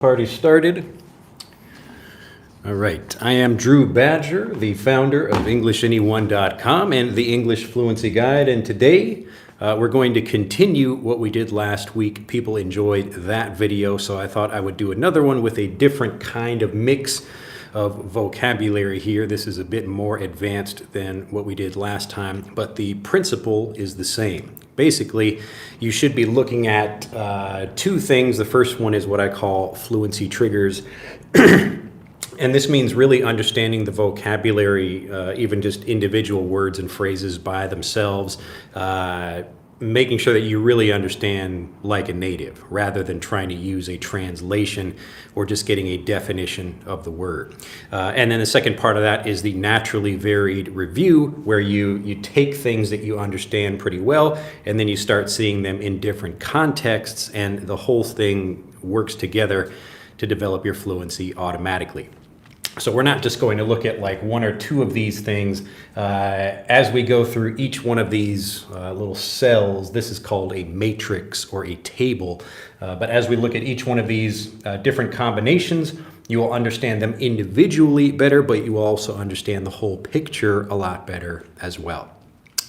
Party started. All right, I am Drew Badger, the founder of EnglishAnyone.com and the English Fluency Guide, and today we're going to continue what we did last week. People enjoyed that video, so I thought I would do another one with a different kind of mix of vocabulary here. This is a bit more advanced than what we did last time, but the principle is the same. Basically, you should be looking at two things. The first one is what I call fluency triggers. And this means really understanding the vocabulary, even just individual words and phrases by themselves, making sure that you really understand like a native rather than trying to use a translation or just getting a definition of the word. And then the second part of that is the naturally varied review, where you take things that you understand pretty well and then you start seeing them in different contexts, and the whole thing works together to develop your fluency automatically. So we're not just going to look at like one or two of these things. As we go through each one of these little cells, this is called a matrix or a table. But as we look at each one of these different combinations, you will understand them individually better, but you will also understand the whole picture a lot better as well.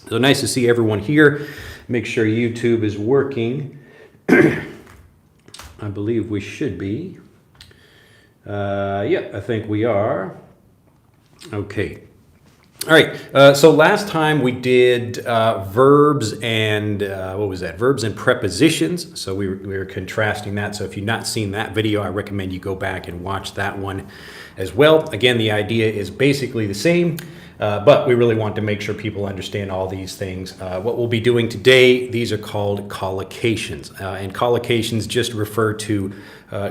So nice to see everyone here. Make sure YouTube is working. I believe we should be. Yeah, I think we are. Okay. All right. So last time we did verbs and what was that? Verbs and prepositions. So we were contrasting that. So if you've not seen that video, I recommend you go back and watch that one as well. Again, the idea is basically the same, but we really want to make sure people understand all these things. What we'll be doing today, these are called collocations, and collocations just refer to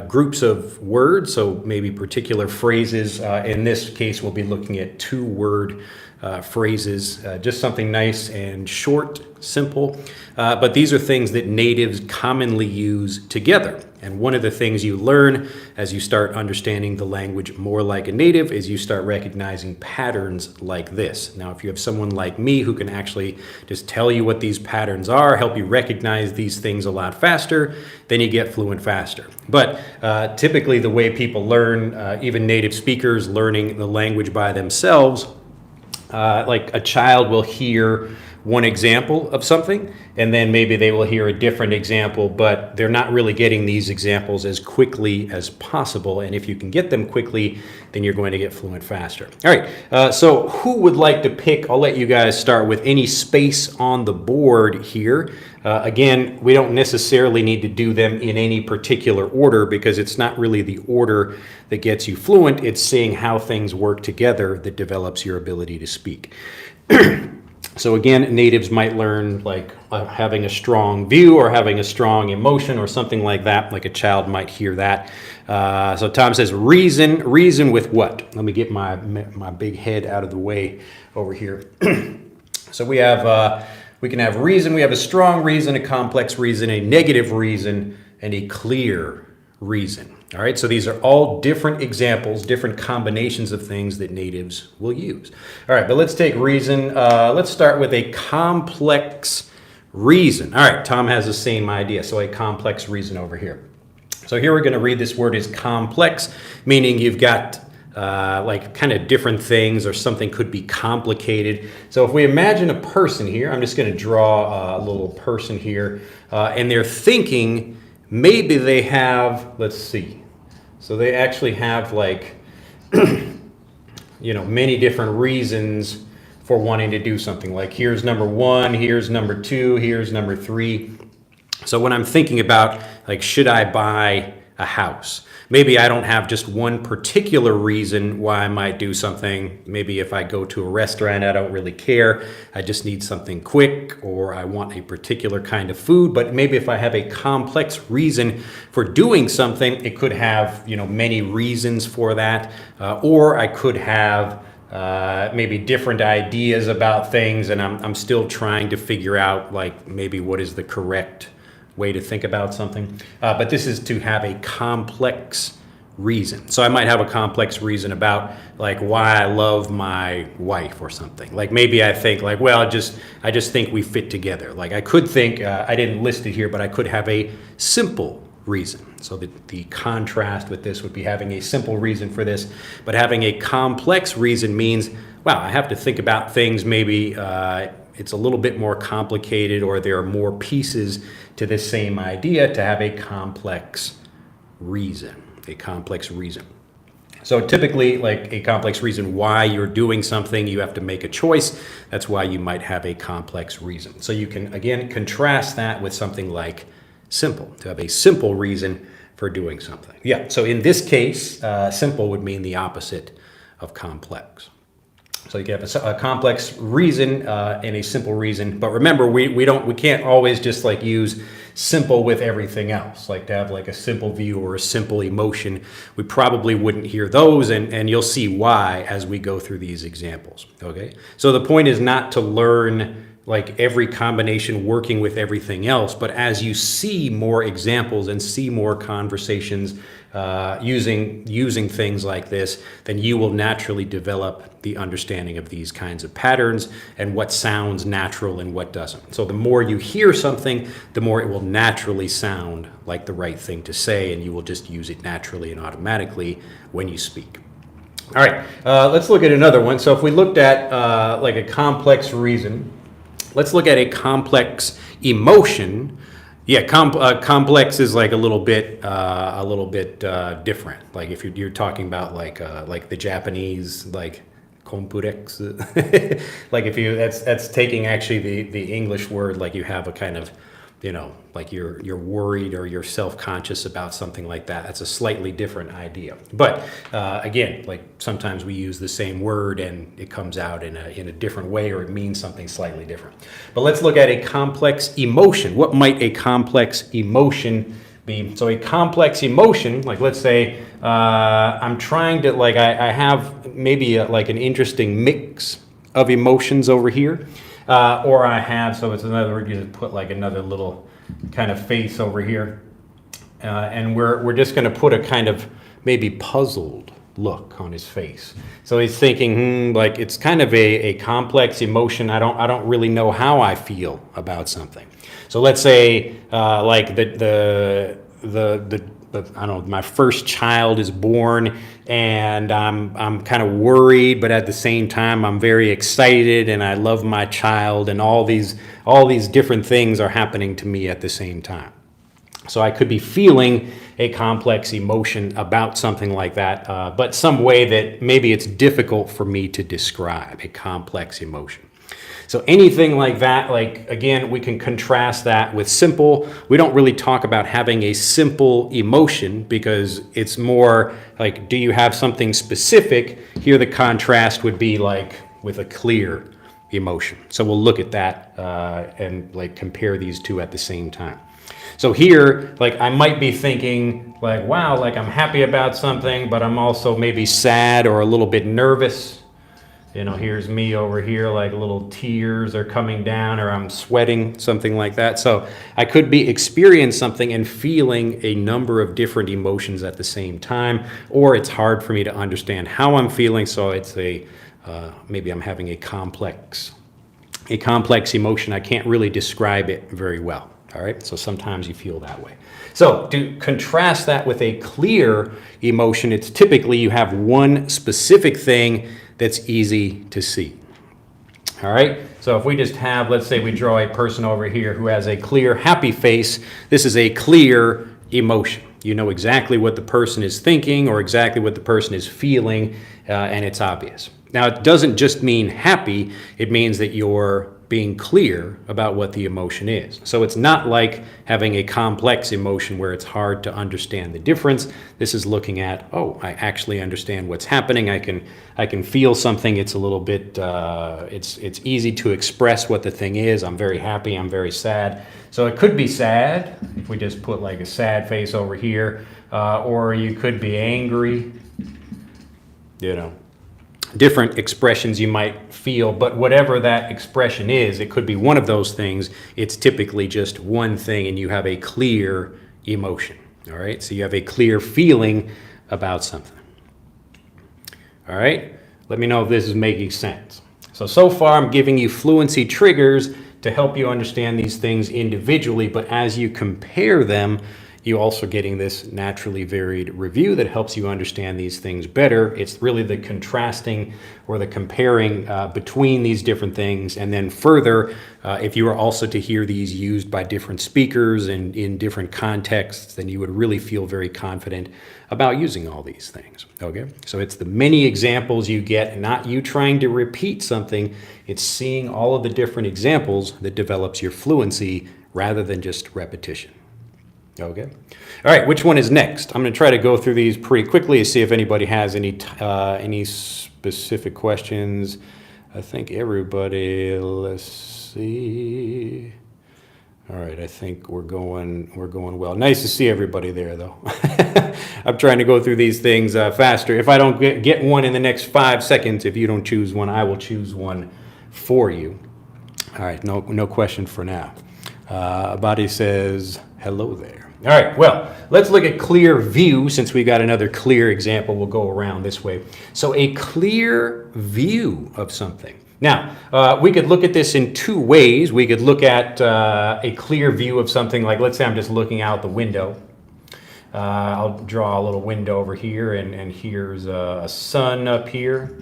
groups of words, so maybe particular phrases. In this case, we'll be looking at two-word phrases, just something nice and short, simple. But these are things that natives commonly use together. And one of the things you learn as you start understanding the language more like a native is you start recognizing patterns like this. Now, if you have someone like me who can actually just tell you what these patterns are, help you recognize these things a lot faster, then you get fluent faster. But typically the way people learn, even native speakers learning the language by themselves, like a child will hear one example of something, and then maybe they will hear a different example, but they're not really getting these examples as quickly as possible. And if you can get them quickly, then you're going to get fluent faster. All right, so who would like to pick? I'll let you guys start with any space on the board here. Again, we don't necessarily need to do them in any particular order because it's not really the order that gets you fluent. It's seeing how things work together that develops your ability to speak. So again, natives might learn like having a strong view or having a strong emotion or something like that, like a child might hear that. So Tom says, reason with what? Let me get my big head out of the way over here. So we have, we can have reason, we have a strong reason, a complex reason, a negative reason, and a clear reason. All right, so these are all different examples, different combinations of things that natives will use. All right, but let's take reason. Let's start with a complex reason. All right, Tom has the same idea, so a complex reason over here. So here we're going to read this word as complex, meaning you've got like kind of different things, or something could be complicated. So if we imagine a person here, I'm just going to draw a little person here, and they're thinking maybe they have, let's see, so they actually have like, you know, many different reasons for wanting to do something. Like here's number one, here's number two, here's number three. So when I'm thinking about like, should I buy a house? Maybe I don't have just one particular reason why I might do something. Maybe if I go to a restaurant, I don't really care. I just need something quick, or I want a particular kind of food. But maybe if I have a complex reason for doing something, it could have, you know, many reasons for that. Or I could have maybe different ideas about things, and I'm still trying to figure out like maybe what is the correct way to think about something. But this is to have a complex reason. So I might have a complex reason about like why I love my wife or something. Like maybe I think like, well, I just think we fit together. Like I could think, I didn't list it here, but I could have a simple reason. So the contrast with this would be having a simple reason for this, but having a complex reason means, wow, I have to think about things maybe it's a little bit more complicated, or there are more pieces to this same idea to have a complex reason, So typically, like a complex reason why you're doing something, you have to make a choice. That's why you might have a complex reason. So you can, again, contrast that with something like simple, to have a simple reason for doing something. Yeah, so in this case, simple would mean the opposite of complex. So you can have a complex reason and a simple reason, but remember, we can't always just like use simple with everything else. Like to have like a simple view or a simple emotion, we probably wouldn't hear those, and you'll see why as we go through these examples. Okay, so the point is not to learn like every combination working with everything else, but as you see more examples and see more conversations using things like this, then you will naturally develop the understanding of these kinds of patterns and what sounds natural and what doesn't. So the more you hear something, the more it will naturally sound like the right thing to say, and you will just use it naturally and automatically when you speak. All right, let's look at another one. So if we looked at like a complex reason, let's look at a complex emotion. Yeah, complex is like a little bit different. Like if you're talking about like the Japanese like kompurex, like if you that's taking actually the English word, like you have a kind of, you know, like you're worried or you're self-conscious about something like that. That's a slightly different idea. But again, like sometimes we use the same word and it comes out in a different way, or it means something slightly different. But let's look at a complex emotion. What might a complex emotion be? So a complex emotion, like let's say I'm trying to, like I have maybe like an interesting mix of emotions over here. Or I have, so it's another word, you just put like another little kind of face over here. And we're just going to put a kind of maybe puzzled look on his face. So he's thinking, like it's kind of a complex emotion. I don't really know how I feel about something. So let's say like the I don't know, my first child is born, and I'm kind of worried, but at the same time I'm very excited and I love my child, and all these different things are happening to me at the same time. So I could be feeling a complex emotion about something like that, but some way that maybe it's difficult for me to describe, a complex emotion. So anything like that, like again, we can contrast that with simple. We don't really talk about having a simple emotion because it's more like, do you have something specific? Here the contrast would be like with a clear emotion. So we'll look at that and like compare these two at the same time. So here, like I might be thinking like, wow, like I'm happy about something, but I'm also maybe sad or a little bit nervous. You know, here's me over here, like little tears are coming down, or I'm sweating, something like that. So I could be experiencing something and feeling a number of different emotions at the same time, or it's hard for me to understand how I'm feeling. So it's maybe I'm having a complex emotion. I can't really describe it very well. All right, so sometimes you feel that way. So to contrast that with a clear emotion, it's typically you have one specific thing that's easy to see. All right, so if we just have, let's say we draw a person over here who has a clear, happy face, this is a clear emotion. You know exactly what the person is thinking or exactly what the person is feeling, and it's obvious. Now, it doesn't just mean happy, it means that you're being clear about what the emotion is. So it's not like having a complex emotion where it's hard to understand the difference. This is looking at, oh, I actually understand what's happening. I can feel something. It's a little bit, it's easy to express what the thing is. I'm very happy. I'm very sad. So it could be sad, if we just put like a sad face over here, or you could be angry, you know. Different expressions you might feel, but whatever that expression is, it could be one of those things. It's typically just one thing, and you have a clear emotion. All right, so you have a clear feeling about something. All right, let me know if this is making sense. So far I'm giving you fluency triggers to help you understand these things individually, but as you compare them, you also getting this naturally varied review that helps you understand these things better. It's really the contrasting or the comparing between these different things. And then further, if you were also to hear these used by different speakers and in different contexts, then you would really feel very confident about using all these things. Okay, so it's the many examples you get, not you trying to repeat something. It's seeing all of the different examples that develops your fluency rather than just repetition. Okay. All right, which one is next? I'm going to try to go through these pretty quickly to see if anybody has any specific questions. I think everybody, let's see. All right, I think we're going well. Nice to see everybody there, though. I'm trying to go through these things faster. If I don't get one in the next 5 seconds, if you don't choose one, I will choose one for you. All right, no question for now. Abadi says, hello there. All right, well, let's look at clear view since we got another clear example. We'll go around this way. So a clear view of something. Now, we could look at this in two ways. We could look at a clear view of something like, let's say I'm just looking out the window. I'll draw a little window over here, and here's a sun up here.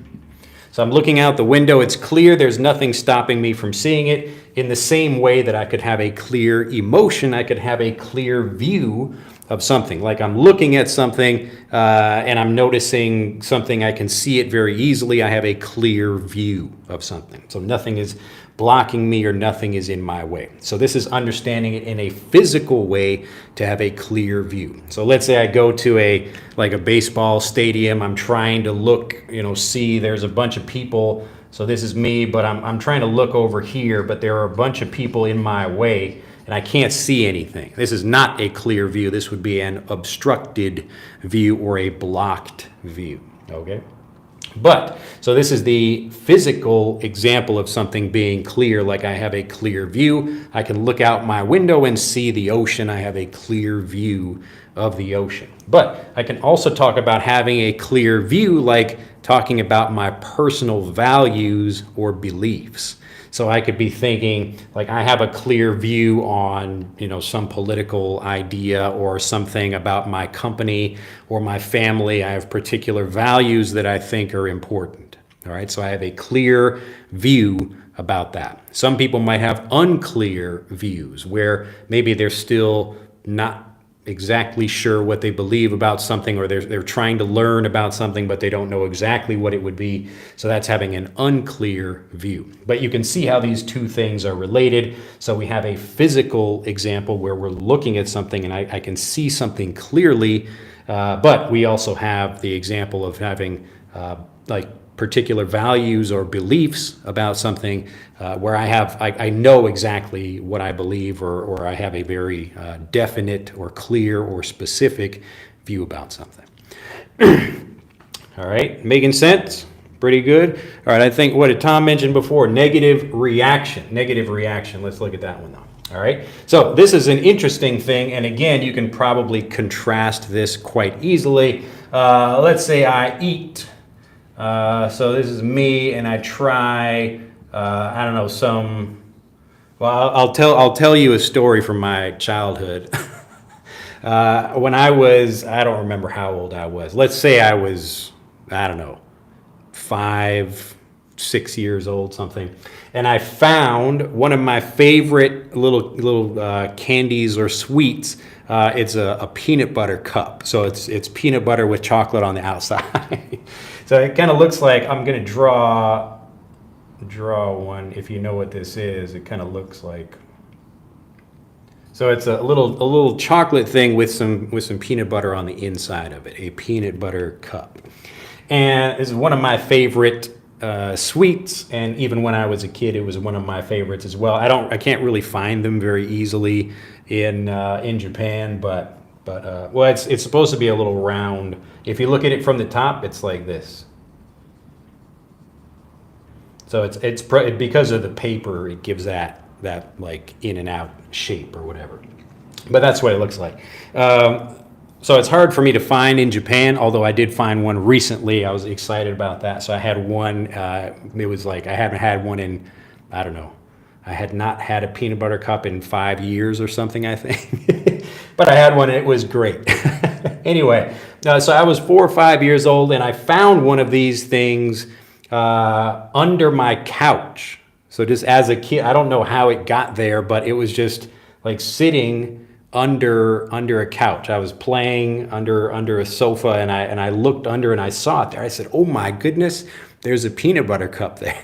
So I'm looking out the window. It's clear. There's nothing stopping me from seeing it. In the same way that I could have a clear emotion, I could have a clear view of something. Like I'm looking at something and I'm noticing something. I can see it very easily. I have a clear view of something. So nothing is blocking me or nothing is in my way. So this is understanding it in a physical way to have a clear view. So let's say I go to a baseball stadium. I'm trying to look, see there's a bunch of people. So this is me, but I'm trying to look over here, but there are a bunch of people in my way and I can't see anything. This is not a clear view. This would be an obstructed view or a blocked view, okay? But, so this is the physical example of something being clear, like I have a clear view. I can look out my window and see the ocean. I have a clear view of the ocean. But I can also talk about having a clear view, like talking about my personal values or beliefs. So I could be thinking, like, I have a clear view on, some political idea or something about my company or my family. I have particular values that I think are important. All right, so I have a clear view about that. Some people might have unclear views where maybe they're still not exactly sure what they believe about something, or they're trying to learn about something, but they don't know exactly what it would be. So that's having an unclear view. But you can see how these two things are related. So we have a physical example where we're looking at something and I can see something clearly, but we also have the example of having particular values or beliefs about something where I know exactly what I believe, or I have a very definite or clear or specific view about something. All right, making sense? Pretty good. All right, I think, what did Tom mention before? Negative reaction. Negative reaction. Let's look at that one though. All right, so this is an interesting thing, and again, you can probably contrast this quite easily. Let's say I eat. So this is me, and I try, I'll tell you a story from my childhood. When I don't remember how old I was. Let's say I was, 5, 6 years old, something. And I found one of my favorite little candies or sweets. It's a peanut butter cup. So it's peanut butter with chocolate on the outside. So it kind of looks like, I'm going to draw one. If you know what this is, it kind of looks like. So it's a little chocolate thing with some peanut butter on the inside of it, a peanut butter cup. And this is one of my favorite sweets, and even when I was a kid, it was one of my favorites as well. I can't really find them very easily in Japan, but it's supposed to be a little round. If you look at it from the top, it's like this. So it's because of the paper, it gives that like in and out shape or whatever. But that's what it looks like. So it's hard for me to find in Japan, although I did find one recently. I was excited about that. So I had one. It was like I haven't had one in, I I had not had a peanut butter cup in 5 years or something, I think. But I had one and it was great. Anyway, so I was 4 or 5 years old and I found one of these things under my couch. So just as a kid, I don't know how it got there, but it was just like sitting under a couch. I was playing under a sofa and I looked under and I saw it there. I said, "Oh my goodness, there's a peanut butter cup there."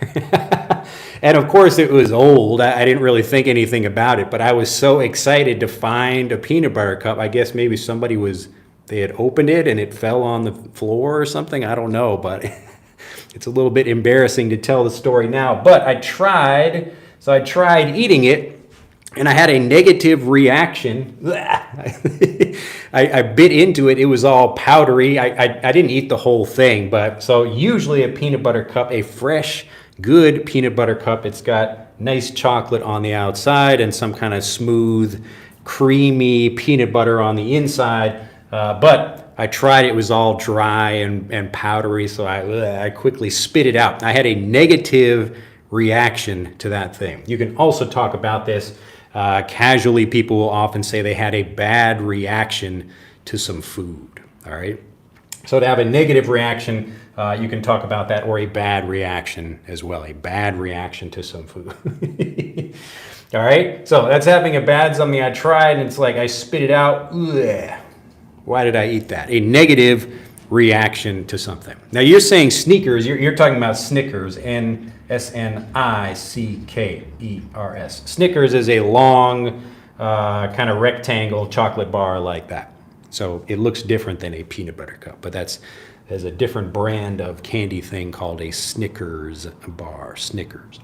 And of course it was old. I didn't really think anything about it, but I was so excited to find a peanut butter cup. I guess maybe they had opened it and it fell on the floor or something. I don't know, but it's a little bit embarrassing to tell the story now. But I tried eating it. And I had a negative reaction. I bit into it. It was all powdery. I didn't eat the whole thing. But so usually a peanut butter cup, a fresh, good peanut butter cup, it's got nice chocolate on the outside and some kind of smooth, creamy peanut butter on the inside. But I tried, it was all dry and powdery. So I quickly spit it out. I had a negative reaction to that thing. You can also talk about this. Casually, people will often say they had a bad reaction to some food, all right? So to have a negative reaction, you can talk about that, or a bad reaction as well, a bad reaction to some food. All right, so that's having a bad something I tried, and it's like I spit it out. Ugh. Why did I eat that? A negative reaction to something. Now you're saying sneakers, you're talking about Snickers, Snickers. Snickers is a long kind of rectangle chocolate bar like that. So it looks different than a peanut butter cup, but there's a different brand of candy thing called a Snickers bar, Snickers.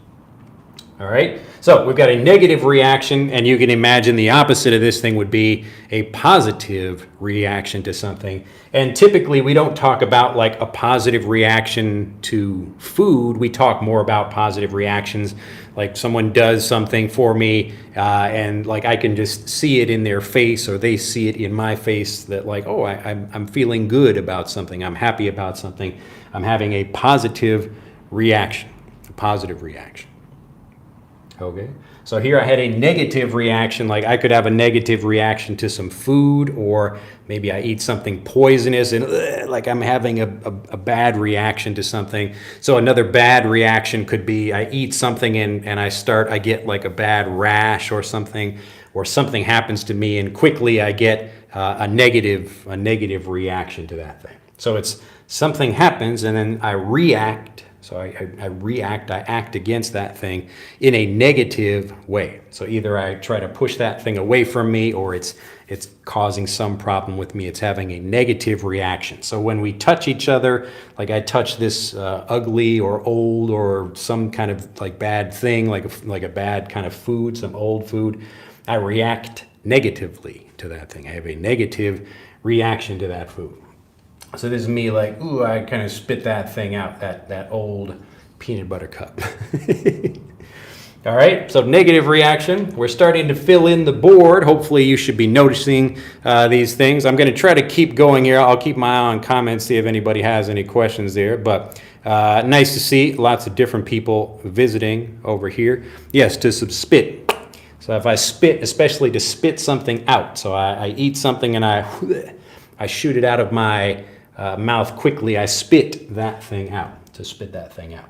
All right, so we've got a negative reaction, and you can imagine the opposite of this thing would be a positive reaction to something. And typically we don't talk about like a positive reaction to food. We talk more about positive reactions, like someone does something for me and like I can just see it in their face, or they see it in my face, that like, oh, I'm feeling good about something. I'm happy about something. I'm having a positive reaction, a positive reaction. Okay, so here I had a negative reaction, like I could have a negative reaction to some food, or maybe I eat something poisonous and like I'm having a bad reaction to something. So another bad reaction could be I eat something and I get like a bad rash or something happens to me and quickly I get a negative reaction to that thing. So it's something happens and then I react. So I act against that thing in a negative way. So either I try to push that thing away from me, or it's causing some problem with me. It's having a negative reaction. So when we touch each other, like I touch this ugly or old or some kind of like bad thing, like a bad kind of food, some old food, I react negatively to that thing. I have a negative reaction to that food. So this is me like, ooh, I kind of spit that thing out, that old peanut butter cup. All right, so negative reaction. We're starting to fill in the board. Hopefully you should be noticing these things. I'm going to try to keep going here. I'll keep my eye on comments, see if anybody has any questions there. But nice to see lots of different people visiting over here. Yes, to some spit. So if I spit, especially to spit something out. So I eat something and I shoot it out of my mouth quickly. I spit that thing out, to spit that thing out.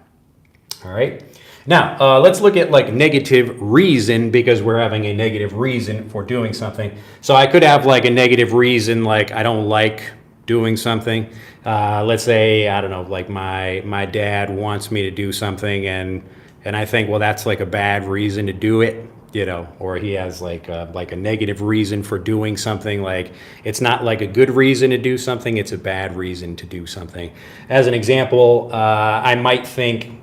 All right. Now, let's look at like negative reason, because we're having a negative reason for doing something. So I could have like a negative reason, like I don't like doing something. Let's say, I don't know, like my dad wants me to do something and I think, well, that's like a bad reason to do it. You know, or he has like a negative reason for doing something. Like it's not like a good reason to do something, it's a bad reason to do something. As an example, I might think,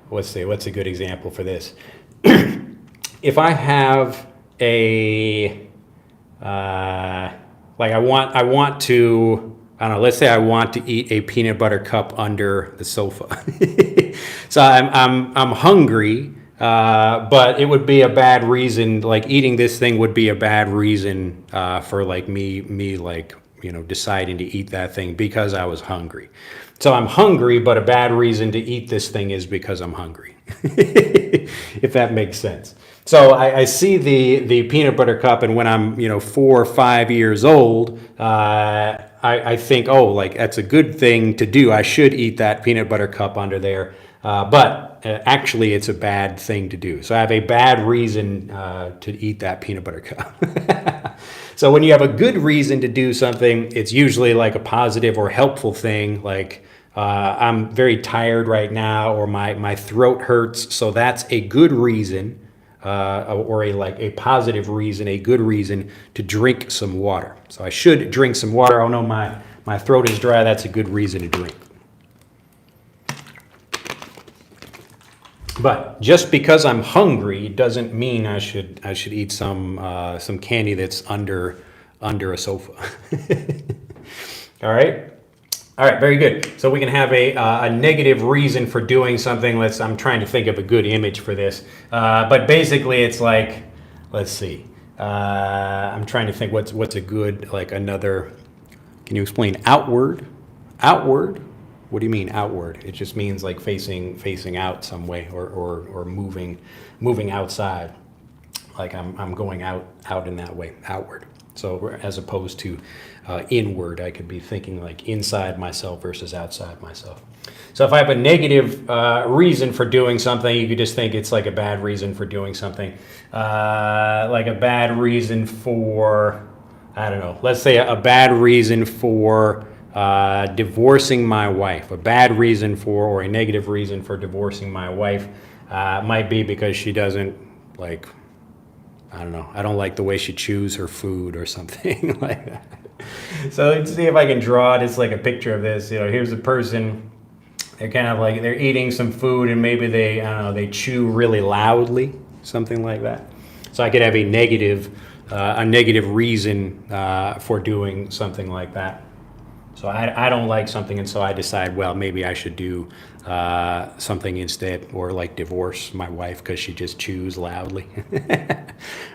what's a good example for this? If I have a like I want to, I don't know, let's say I want to eat a peanut butter cup under the sofa. So I'm hungry. But it would be a bad reason, like eating this thing would be a bad reason for like me like deciding to eat that thing because I was hungry. So I'm hungry, but a bad reason to eat this thing is because I'm hungry, if that makes sense. So I see the peanut butter cup, and when I'm 4 or 5 years old, I think, oh, like that's a good thing to do. I should eat that peanut butter cup under there, but actually it's a bad thing to do. So I have a bad reason to eat that peanut butter cup. So when you have a good reason to do something, it's usually like a positive or helpful thing, like I'm very tired right now, or my throat hurts. So that's a good reason, or a positive reason, a good reason to drink some water. So I should drink some water. Oh no, my throat is dry. That's a good reason to drink. But just because I'm hungry doesn't mean I should eat some candy that's under a sofa. All right, very good. So we can have a negative reason for doing something. I'm trying to think of a good image for this. But basically, it's like, let's see. I'm trying to think what's a good, like another. Can you explain outward? Outward. What do you mean outward? It just means like facing out some way, or moving outside. Like I'm going out in that way, outward. So as opposed to inward, I could be thinking like inside myself versus outside myself. So if I have a negative reason for doing something, you could just think it's like a bad reason for doing something. Like a bad reason for, I don't know, let's say a bad reason for divorcing my wife. A bad reason for, or a negative reason for divorcing my wife might be because she doesn't like, I don't know, I don't like the way she chews her food or something like that. So let's see if I can draw it. It's like a picture of this. Here's a person. They're kind of like, they're eating some food, and maybe they, I don't know, they chew really loudly, something like that. So I could have a negative reason for doing something like that. So I don't like something, and so I decide, well, maybe I should do something instead, or like divorce my wife because she just chews loudly.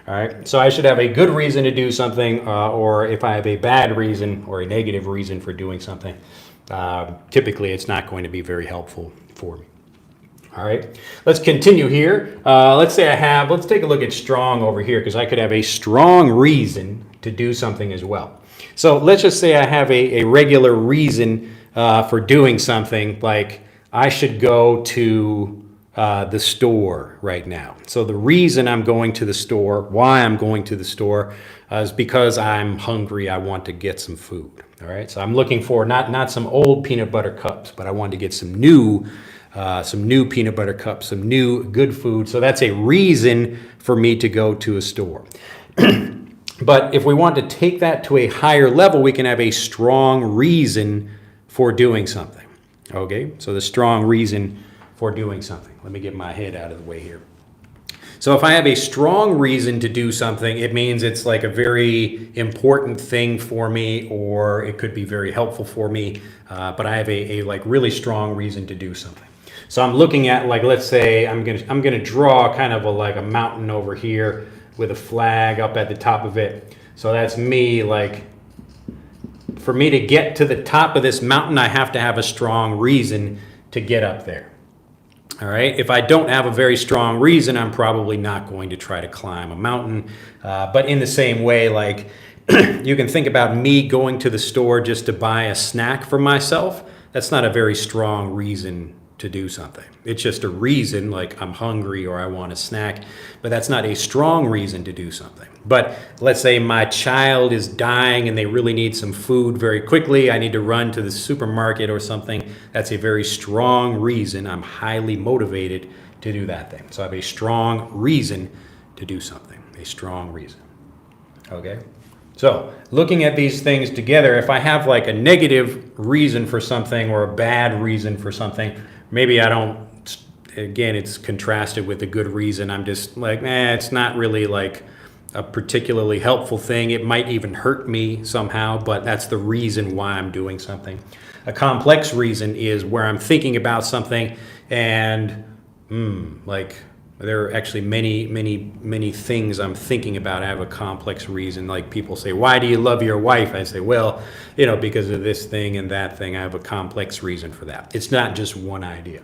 All right, so I should have a good reason to do something, or if I have a bad reason or a negative reason for doing something, typically it's not going to be very helpful for me. All right, let's continue here. Let's take a look at strong over here, because I could have a strong reason to do something as well. So let's just say I have a regular reason for doing something, like I should go to the store right now. So the reason I'm going to the store, why I'm going to the store, is because I'm hungry. I want to get some food. All right, so I'm looking for not some old peanut butter cups, but I want to get some new peanut butter cups, some new good food. So that's a reason for me to go to a store. But if we want to take that to a higher level, we can have a strong reason for doing something. Okay, so the strong reason for doing something. Let me get my head out of the way here. So if I have a strong reason to do something, it means it's like a very important thing for me, or it could be very helpful for me, but I have a like really strong reason to do something. So I'm looking at, like, let's say I'm gonna draw kind of like a mountain over here with a flag up at the top of it. So that's me, like, for me to get to the top of this mountain, I have to have a strong reason to get up there. All right, if I don't have a very strong reason, I'm probably not going to try to climb a mountain. But in the same way, like, you can think about me going to the store just to buy a snack for myself. That's not a very strong reason to do something. It's just a reason, like I'm hungry or I want a snack, but that's not a strong reason to do something. But let's say my child is dying and they really need some food very quickly. I need to run to the supermarket or something. That's a very strong reason. I'm highly motivated to do that thing. So I have a strong reason to do something, a strong reason. Okay? So looking at these things together, if I have like a negative reason for something or a bad reason for something, maybe I don't, again, it's contrasted with a good reason. I'm just like, it's not really like a particularly helpful thing. It might even hurt me somehow, but that's the reason why I'm doing something. A complex reason is where I'm thinking about something and like There are actually many things I'm thinking about. I have a complex reason. Like people say, why do you love your wife? I say, well, because of this thing and that thing. I have a complex reason for that. It's not just one idea.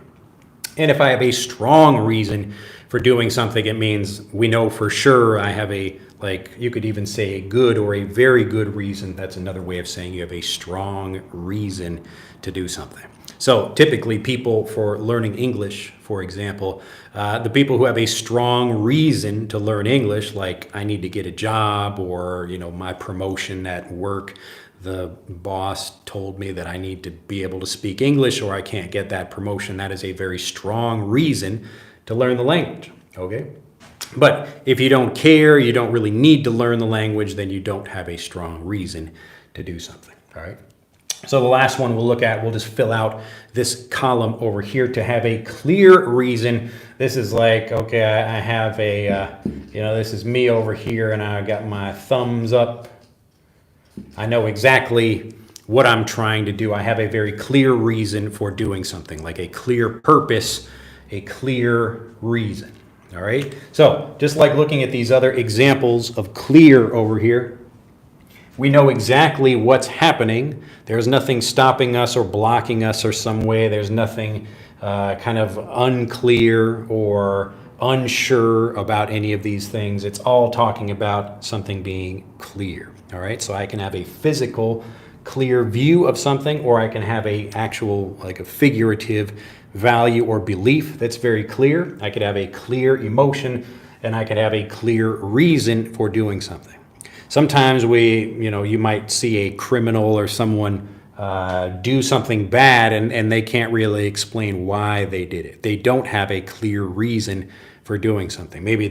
And if I have a strong reason for doing something, it means we know for sure I have you could even say a good or a very good reason. That's another way of saying you have a strong reason to do something. So typically people for learning English, for example, the people who have a strong reason to learn English, like I need to get a job or, my promotion at work, the boss told me that I need to be able to speak English or I can't get that promotion. That is a very strong reason to learn the language, okay? But if you don't care, you don't really need to learn the language, then you don't have a strong reason to do something, all right? So the last one we'll look at, we'll just fill out this column over here to have a clear reason. This is like, okay, I have this is me over here and I got my thumbs up. I know exactly what I'm trying to do. I have a very clear reason for doing something, like a clear purpose, a clear reason. All right. So just like looking at these other examples of clear over here, we know exactly what's happening. There's nothing stopping us or blocking us or some way. There's nothing kind of unclear or unsure about any of these things. It's all talking about something being clear. All right. So I can have a physical, clear view of something, or I can have a actual, like a figurative value or belief that's very clear. I could have a clear emotion, and I could have a clear reason for doing something. Sometimes you might see a criminal or someone do something bad and they can't really explain why they did it. They don't have a clear reason for doing something. Maybe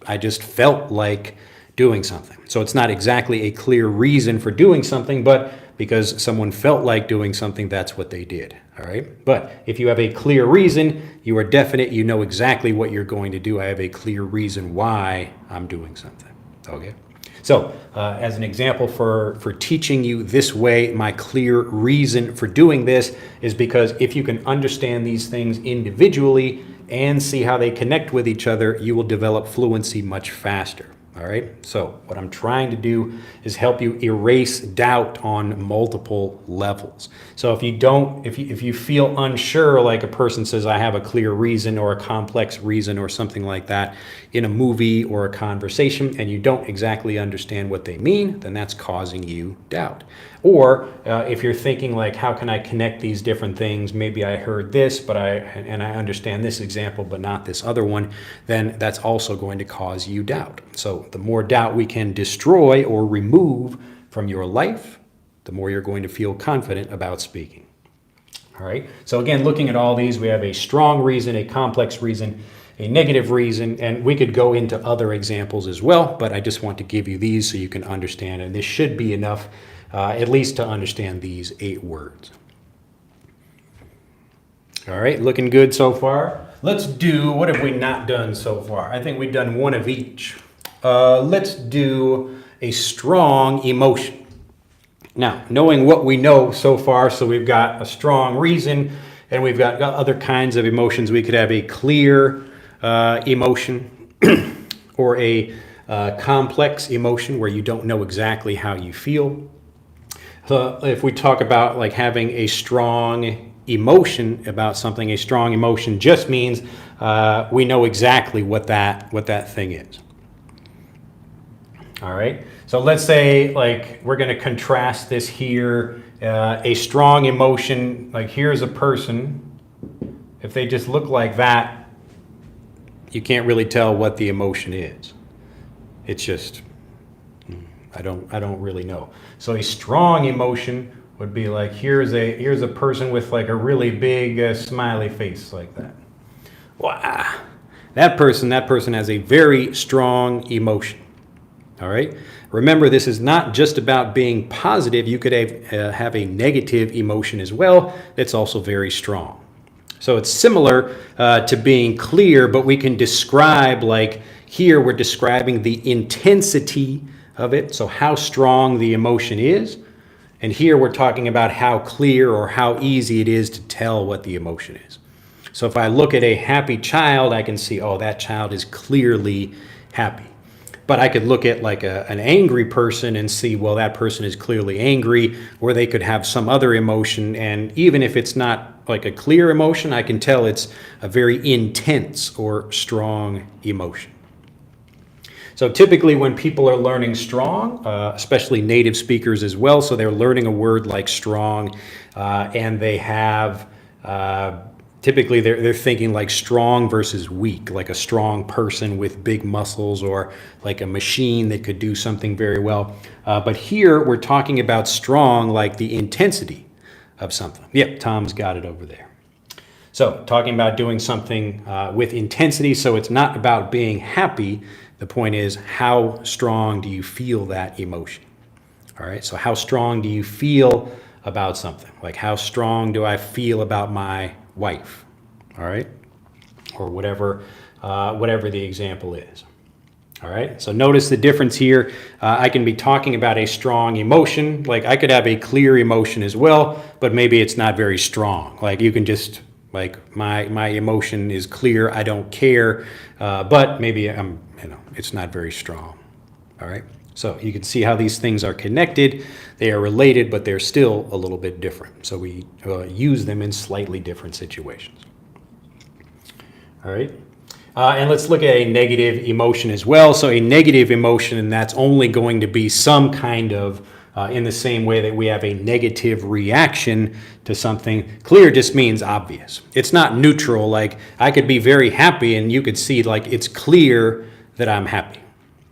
I just felt like doing something. So it's not exactly a clear reason for doing something, but because someone felt like doing something, that's what they did. All right. But if you have a clear reason, you are definite, you know exactly what you're going to do. I have a clear reason why I'm doing something. Okay. So as an example for teaching you this way, my clear reason for doing this is because if you can understand these things individually and see how they connect with each other, you will develop fluency much faster. All right. So what I'm trying to do is help you erase doubt on multiple levels. So if you feel unsure, like a person says, I have a clear reason or a complex reason or something like that in a movie or a conversation, and you don't exactly understand what they mean, then that's causing you doubt. Or if you're thinking like, how can I connect these different things? Maybe I heard this, but I understand this example, but not this other one, then that's also going to cause you doubt. So the more doubt we can destroy or remove from your life, the more you're going to feel confident about speaking. All right. So again, looking at all these, we have a strong reason, a complex reason, a negative reason, and we could go into other examples as well, but I just want to give you these so you can understand, and this should be enough at least to understand these 8 words. All right, looking good so far. Let's do, what have we not done so far? I think we've done one of each. Let's do a strong emotion. Now, knowing what we know so far, so we've got a strong reason and we've got other kinds of emotions. We could have a clear emotion or a complex emotion where you don't know exactly how you feel. So if we talk about like having a strong emotion about something, a strong emotion just means we know exactly what that thing is. All right. So let's say like we're going to contrast this here. A strong emotion, like here's a person. If they just look like that, you can't really tell what the emotion is. It's just, I don't really know. So a strong emotion would be like here's a person with like a really big smiley face like that. Wow, that person has a very strong emotion. All right. Remember, this is not just about being positive. You could have a negative emotion as well. That's also very strong. So it's similar to being clear, but we can describe, like here we're describing the intensity of it, so how strong the emotion is. And here we're talking about how clear or how easy it is to tell what the emotion is. So if I look at a happy child, I can see, oh, that child is clearly happy. But I could look at like an angry person and see, well, that person is clearly angry, or they could have some other emotion. And even if it's not like a clear emotion, I can tell it's a very intense or strong emotion. So typically when people are learning strong, especially native speakers as well, so they're learning a word like strong, and they have, typically they're thinking like strong versus weak, like a strong person with big muscles, or like a machine that could do something very well. But here we're talking about strong, like the intensity of something. Yep, Tom's got it over there. So talking about doing something with intensity, so it's not about being happy. The point is, how strong do you feel that emotion? All right, so how strong do you feel about something? Like, how strong do I feel about my wife? All right, or whatever the example is. All right, so notice the difference here. I can be talking about a strong emotion. Like, I could have a clear emotion as well, but maybe it's not very strong. Like, you can just, like, my emotion is clear, I don't care, but maybe it's not very strong. All right, so you can see how these things are connected. They are related, but they're still a little bit different. So we use them in slightly different situations. All right, and let's look at a negative emotion as well. So a negative emotion, and that's only going to be some kind of, in the same way that we have a negative reaction to something. Clear just means obvious. It's not neutral. Like, I could be very happy and you could see like it's clear that I'm happy.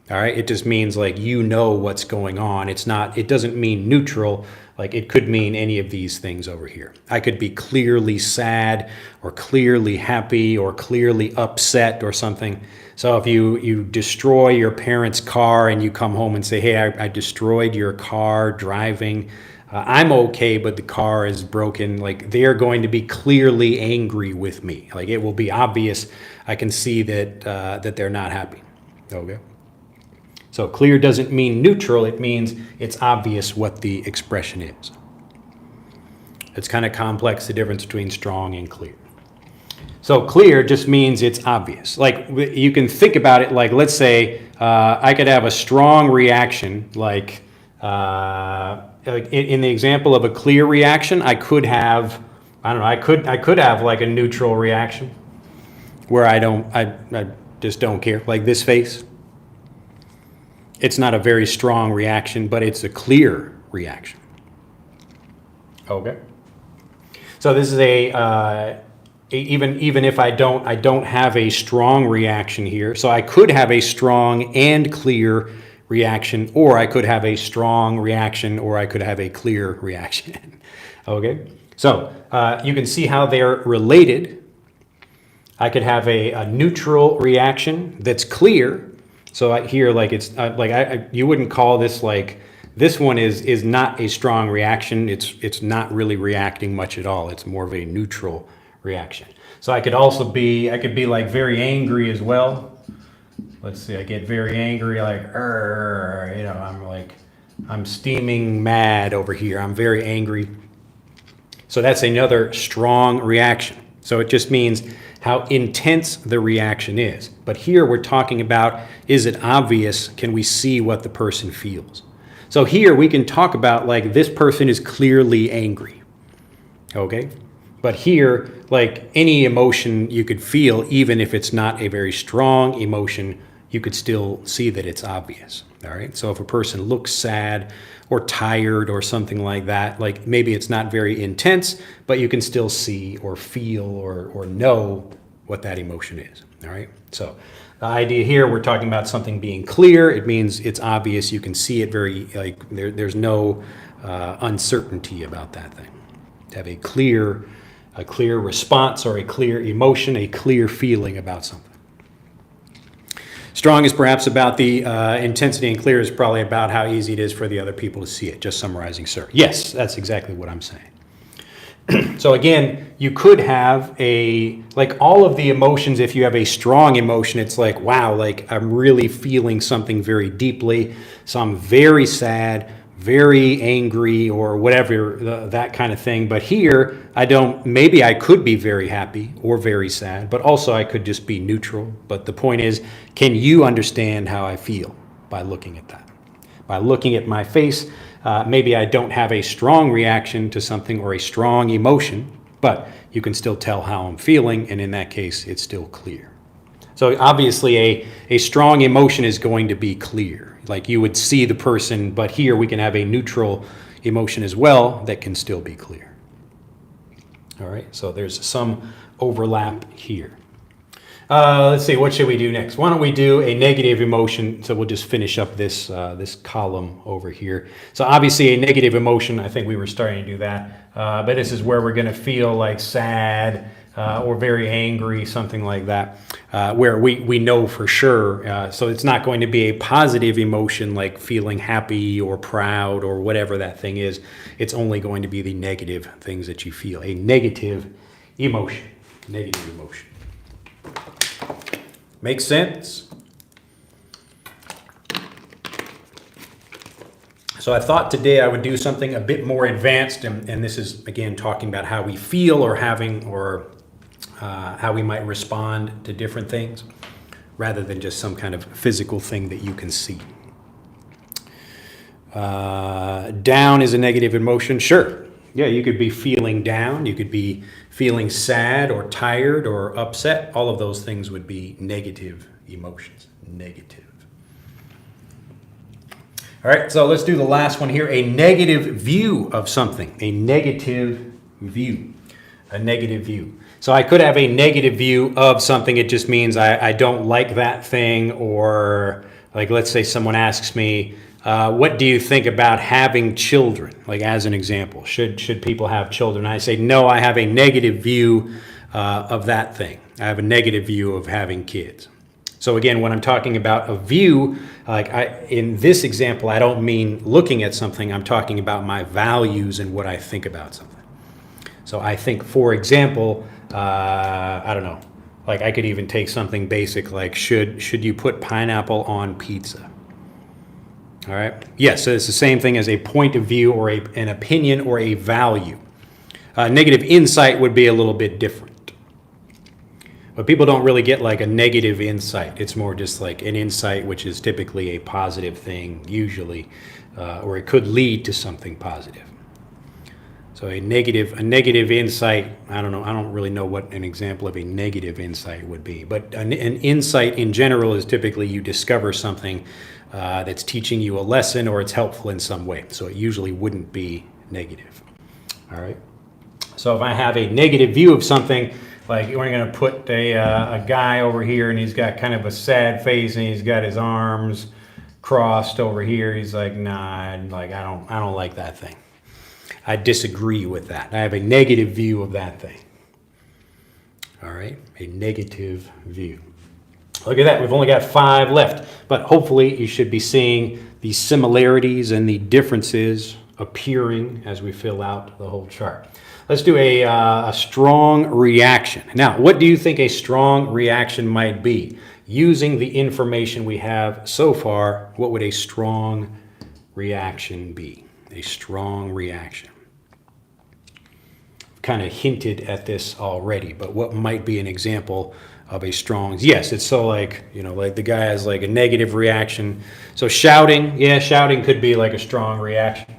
All right, it just means like you know what's going on. It doesn't mean neutral. Like, it could mean any of these things over here. I could be clearly sad, or clearly happy, or clearly upset, or something. So if you destroy your parents' car and you come home and say, hey, I destroyed your car driving, I'm okay, but the car is broken. Like, they're going to be clearly angry with me. Like, it will be obvious. I can see that they're not happy. Okay. So clear doesn't mean neutral. It means it's obvious what the expression is. It's kind of complex, the difference between strong and clear. So clear just means it's obvious. Like, you can think about it like, let's say I could have a strong reaction, like in the example of a clear reaction, I could have, I could have like a neutral reaction where I just don't care, like this face. It's not a very strong reaction, but it's a clear reaction. Okay. So this is even if I don't have a strong reaction here. So I could have a strong and clear reaction, or I could have a strong reaction, or I could have a clear reaction. Okay. So you can see how they're related. I could have a neutral reaction that's clear. So here, like, it's you wouldn't call this, like, this one is not a strong reaction. It's not really reacting much at all. It's more of a neutral reaction. So I could be like very angry as well. Let's see, I get very angry, like, I'm steaming mad over here. I'm very angry. So that's another strong reaction. So it just means how intense the reaction is. But here we're talking about, is it obvious? Can we see what the person feels? So here we can talk about, like, this person is clearly angry. Okay? But here, like, any emotion you could feel, even if it's not a very strong emotion, you could still see that it's obvious. All right? So if a person looks sad or tired or something like that, like, maybe it's not very intense, but you can still see or feel or know what that emotion is. All right? So the idea here, we're talking about something being clear. It means it's obvious. You can see it very, like, there's no uncertainty about that thing. To have a clear response or a clear emotion, a clear feeling about something. Strong is perhaps about the intensity, and clear is probably about how easy it is for the other people to see it. Just summarizing, sir. Yes, that's exactly what I'm saying. So again, you could have like, all of the emotions. If you have a strong emotion, it's like, wow, like, I'm really feeling something very deeply. So I'm very sad, very angry or whatever, that kind of thing. But here, maybe I could be very happy or very sad, but also I could just be neutral. But the point is, can you understand how I feel by looking at that? By looking at my face, maybe I don't have a strong reaction to something or a strong emotion, but you can still tell how I'm feeling, and in that case, it's still clear. So obviously a strong emotion is going to be clear. Like you would see the person, but here we can have a neutral emotion as well that can still be clear. All right, so there's some overlap here. Let's see, what should we do next? Why don't we do a negative emotion? So we'll just finish up this column over here. So obviously a negative emotion, I think we were starting to do that. But this is where we're going to feel like sad or very angry, something like that, where we know for sure. So it's not going to be a positive emotion like feeling happy or proud or whatever that thing is. It's only going to be the negative things that you feel. A negative emotion. Negative emotion. Makes sense? So I thought today I would do something a bit more advanced, and this is, again, talking about how we feel or how we might respond to different things, rather than just some kind of physical thing that you can see. Down is a negative emotion. Sure. Yeah, you could be feeling down. You could be feeling sad or tired or upset. All of those things would be negative emotions. Negative. All right, so let's do the last one here. A negative view of something. A negative view. A negative view. So I could have a negative view of something. It just means I don't like that thing, or like let's say someone asks me, what do you think about having children? Like as an example, should people have children? I say, no, I have a negative view of that thing. I have a negative view of having kids. So again, when I'm talking about a view, in this example, I don't mean looking at something. I'm talking about my values and what I think about something. So I think, for example, I don't know, like I could even take something basic like should you put pineapple on pizza? All right. Yes, so it's the same thing as a point of view or an opinion or a value. Negative insight would be a little bit different. But people don't really get like a negative insight. It's more just like an insight, which is typically a positive thing, usually, or it could lead to something positive. So a negative insight, I don't know, I don't really know what an example of a negative insight would be. But an insight in general is typically you discover something that's teaching you a lesson or it's helpful in some way. So it usually wouldn't be negative. All right. So if I have a negative view of something, like we're going to put a guy over here and he's got kind of a sad face and he's got his arms crossed over here. He's like, nah, like I don't like that thing. I disagree with that. I have a negative view of that thing. All right, a negative view. Look at that, we've only got 5 left, but hopefully you should be seeing the similarities and the differences appearing as we fill out the whole chart. Let's do a strong reaction. Now, what do you think a strong reaction might be? Using the information we have so far, what would a strong reaction be? A strong reaction. I've kind of hinted at this already, but what might be an example of a strong? Yes, it's so like, like the guy has like a negative reaction. So shouting, yeah, shouting could be like a strong reaction.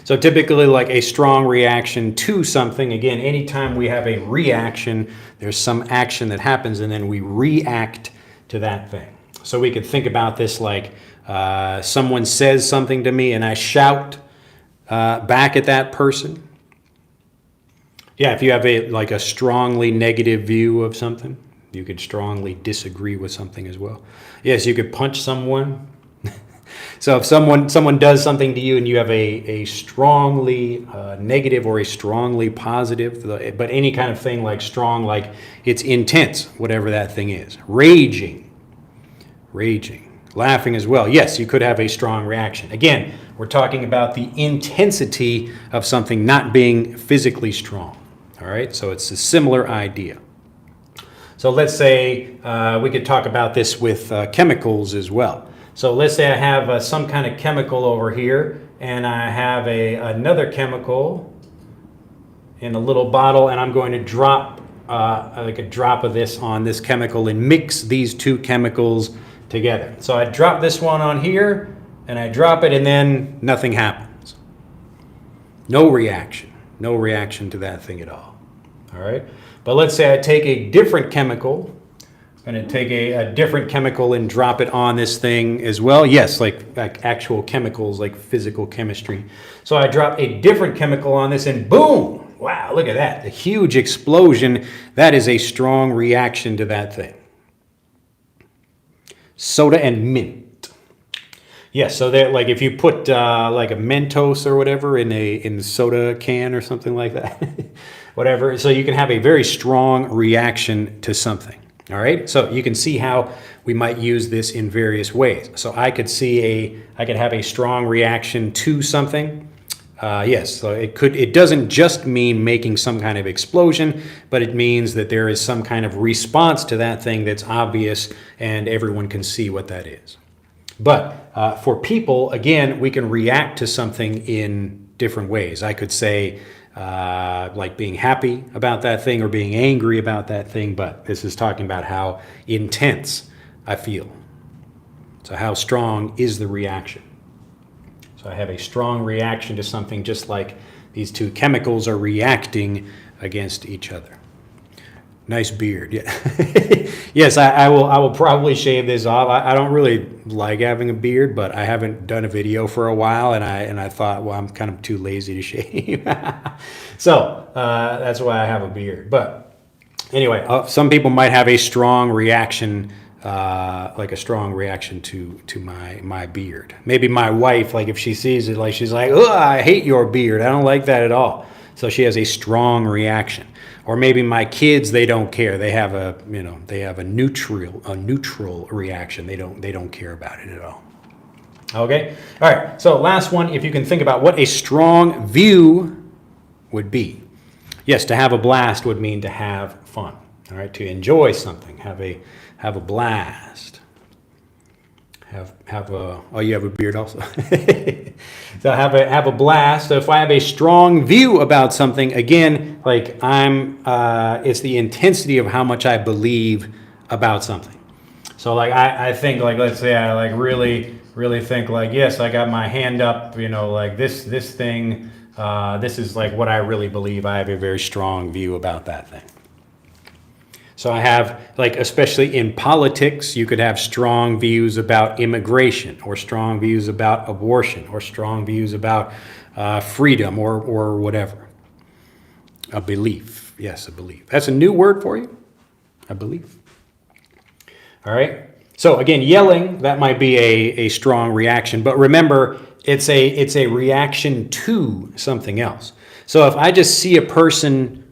So typically like a strong reaction to something, again, anytime we have a reaction, there's some action that happens and then we react to that thing. So we could think about this like someone says something to me and I shout back at that person. Yeah, if you have a strongly negative view of something, you could strongly disagree with something as well. Yes, you could punch someone. So if someone does something to you and you have a strongly negative or a strongly positive, but any kind of thing like strong, like it's intense, whatever that thing is. Raging. Laughing as well. Yes, you could have a strong reaction. Again, we're talking about the intensity of something not being physically strong. All right, so it's a similar idea. So let's say we could talk about this with chemicals as well. So let's say I have some kind of chemical over here and I have another chemical in a little bottle, and I'm going to drop like a drop of this on this chemical and mix these two chemicals together. So I drop this one on here, and I drop it, and then nothing happens. No reaction to that thing at all. All right, but let's say I take a different chemical. I'm going to take a different chemical and drop it on this thing as well. Yes, like actual chemicals, like physical chemistry. So I drop a different chemical on this, and boom! Wow, look at that. A huge explosion. That is a strong reaction to that thing. Soda and mint. Yes, so that, like if you put like a Mentos or whatever in the soda can or something like that, whatever. So you can have a very strong reaction to something. All right, so you can see how we might use this in various ways. So I could have a strong reaction to something. Yes, so it doesn't just mean making some kind of explosion, but it means that there is some kind of response to that thing that's obvious and everyone can see what that is. But for people, again, we can react to something in different ways. I could say, like being happy about that thing or being angry about that thing, but this is talking about how intense I feel. So how strong is the reaction? So I have a strong reaction to something, just like these two chemicals are reacting against each other. Nice beard. Yeah. Yes, I will probably shave this off. I don't really like having a beard, but I haven't done a video for a while, and I thought, well, I'm kind of too lazy to shave. So that's why I have a beard. But anyway, some people might have a strong reaction, like a strong reaction to my beard. Maybe my wife, like if she sees it, like she's like, "Oh, I hate your beard. I don't like that at all." So she has a strong reaction. Or maybe my kids, they don't care. They have a neutral reaction. They don't care about it at all. Okay? All right. So last one, if you can think about what a strong view would be. Yes, to have a blast would mean to have fun. All right? To enjoy something, have a blast. Oh, you have a beard also. So have a blast. So if I have a strong view about something, again, like it's the intensity of how much I believe about something. So like I think, like, let's say I like really think like, yes, I got my hand up, like this thing, this is like what I really believe. I have a very strong view about that thing. So I have, like, especially in politics, you could have strong views about immigration, or strong views about abortion, or strong views about freedom, or whatever. A belief. Yes, a belief. That's a new word for you? A belief. All right. So again, yelling, that might be a strong reaction. But remember, it's a reaction to something else. So if I just see a person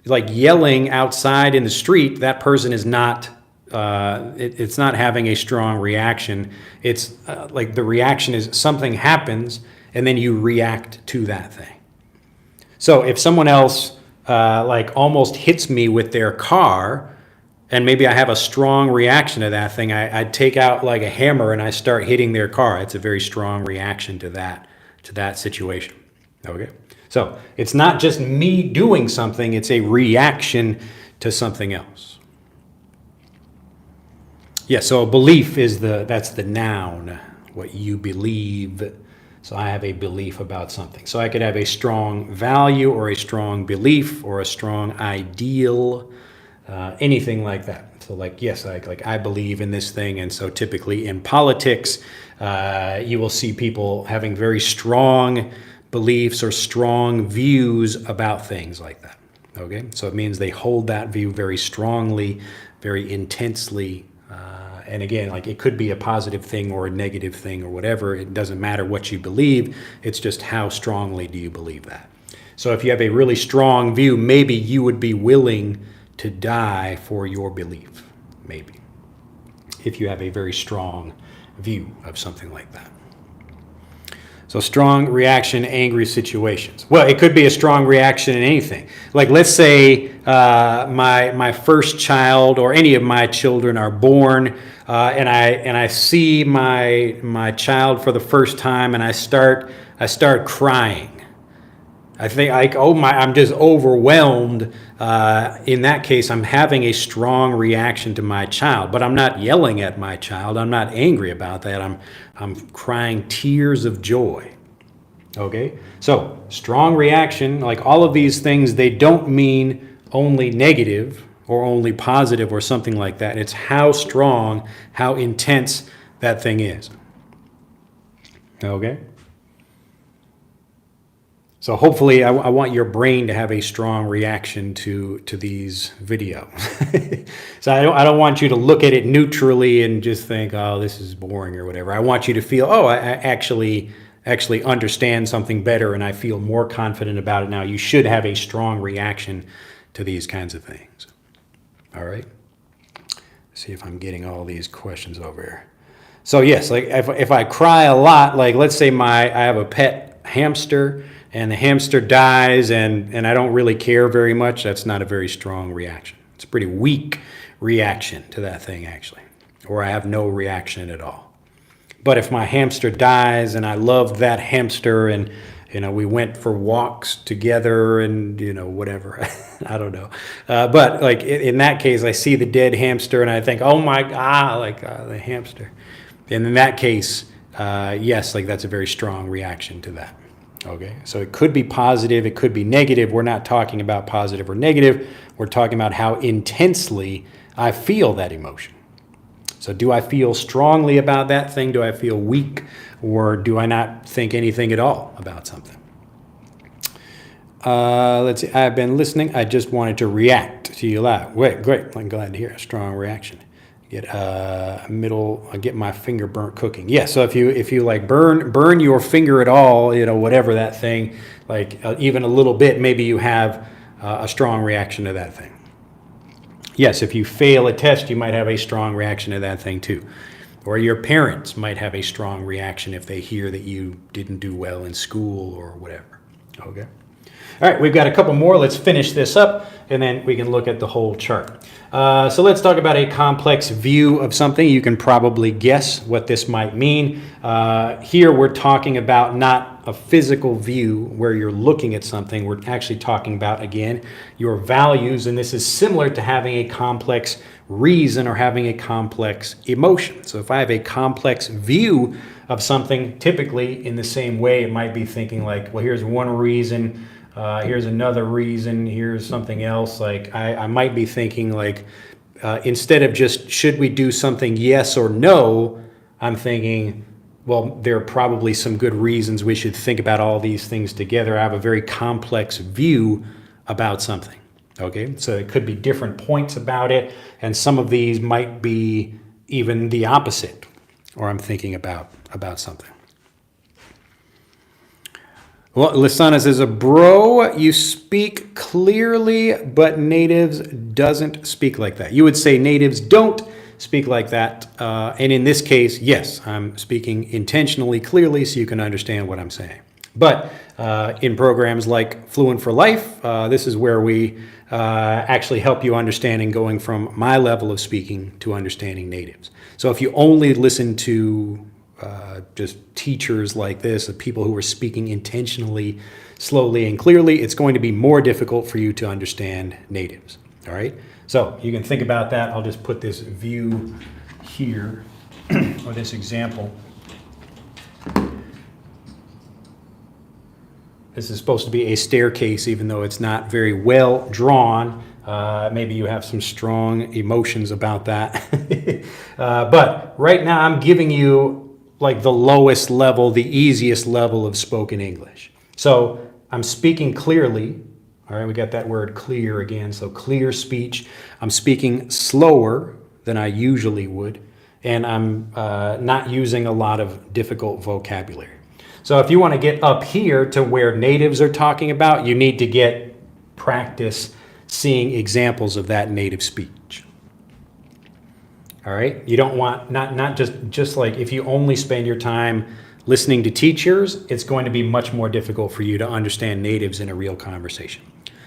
like yelling outside in the street, that person is not, it's not having a strong reaction. It's like the reaction is something happens and then you react to that thing. So if someone else like almost hits me with their car, and maybe I have a strong reaction to that thing, I take out like a hammer and I start hitting their car. It's a very strong reaction to that situation. Okay. So it's not just me doing something, it's a reaction to something else. Yeah, so a belief that's the noun, what you believe. So I have a belief about something. So I could have a strong value or a strong belief or a strong ideal, anything like that. So like, yes, I believe in this thing. And so typically in politics, you will see people having very strong beliefs or strong views about things like that. Okay, so it means they hold that view very strongly, very intensely, and again, like it could be a positive thing or a negative thing or whatever. It doesn't matter what you believe. It's just how strongly do you believe that. So if you have a really strong view, maybe you would be willing to die for your belief. Maybe, if you have a very strong view of something like that. So strong reaction, angry situations. Well, it could be a strong reaction in anything. Like let's say my first child or any of my children are born, and I see my child for the first time, and I start crying. I think like, oh my, I'm just overwhelmed. In that case, I'm having a strong reaction to my child, but I'm not yelling at my child. I'm not angry about that. I'm crying tears of joy. Okay, so strong reaction, like all of these things, they don't mean only negative or only positive or something like that. It's how strong, how intense that thing is. Okay. So hopefully I want your brain to have a strong reaction to these videos. So I don't want you to look at it neutrally and just think, oh, this is boring or whatever. I want you to feel, oh, I actually understand something better and I feel more confident about it now. You should have a strong reaction to these kinds of things. All right. Let's see if I'm getting all these questions over here. So yes, like if I cry a lot, like let's say I have a pet hamster, and the hamster dies and I don't really care very much, that's not a very strong reaction. It's a pretty weak reaction to that thing, actually. Or I have no reaction at all. But if my hamster dies and I love that hamster and we went for walks together and whatever, I don't know. But like in that case, I see the dead hamster and I think, oh my God, the hamster. And in that case, yes, like that's a very strong reaction to that. Okay, so it could be positive, it could be negative. We're not talking about positive or negative. We're talking about how intensely I feel that emotion. So do I feel strongly about that thing? Do I feel weak? Or do I not think anything at all about something? Let's see, I've been listening. I just wanted to react to you loud. Wait, great, I'm glad to hear a strong reaction. Get get my finger burnt cooking. Yeah, so if you like burn your finger at all, whatever that thing, like even a little bit, maybe you have a strong reaction to that thing. Yes, if you fail a test, you might have a strong reaction to that thing too. Or your parents might have a strong reaction if they hear that you didn't do well in school or whatever. Okay. All right, we've got a couple more. Let's finish this up, and then we can look at the whole chart. So let's talk about a complex view of something. You can probably guess what this might mean. Here we're talking about not a physical view where you're looking at something. We're actually talking about, again, your values, and this is similar to having a complex reason or having a complex emotion. So if I have a complex view of something, typically in the same way, it might be thinking like, well, here's one reason, here's another reason, here's something else. Like I might be thinking like, instead of just, should we do something, yes or no, I'm thinking, well, there are probably some good reasons we should think about all these things together. I have a very complex view about something. Okay, so it could be different points about it, and some of these might be even the opposite, or I'm thinking about something. Well, Lisana says, bro, you speak clearly, but natives doesn't speak like that. You would say natives don't speak like that. And in this case, yes, I'm speaking intentionally clearly so you can understand what I'm saying. But in programs like Fluent for Life, this is where we actually help you understanding going from my level of speaking to understanding natives. So if you only listen to just teachers like this, of people who are speaking intentionally, slowly and clearly, it's going to be more difficult for you to understand natives. All right, so you can think about that. I'll just put this view here, or this example. This is supposed to be a staircase, even though it's not very well drawn. Maybe you have some strong emotions about that. But right now I'm giving you like the lowest level, the easiest level of spoken English. So I'm speaking clearly. All right, we got that word clear again. So clear speech. I'm speaking slower than I usually would. And I'm not using a lot of difficult vocabulary. So if you want to get up here to where natives are talking about, you need to get practice seeing examples of that native speech. All right, you don't want, not just like if you only spend your time listening to teachers, it's going to be much more difficult for you to understand natives in a real conversation.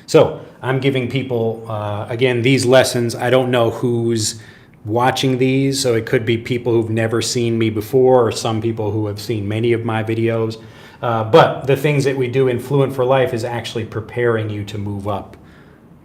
So I'm giving people, again, these lessons. I don't know who's watching these, so it could be people who've never seen me before or some people who have seen many of my videos. But the things that we do in Fluent for Life is actually preparing you to move up,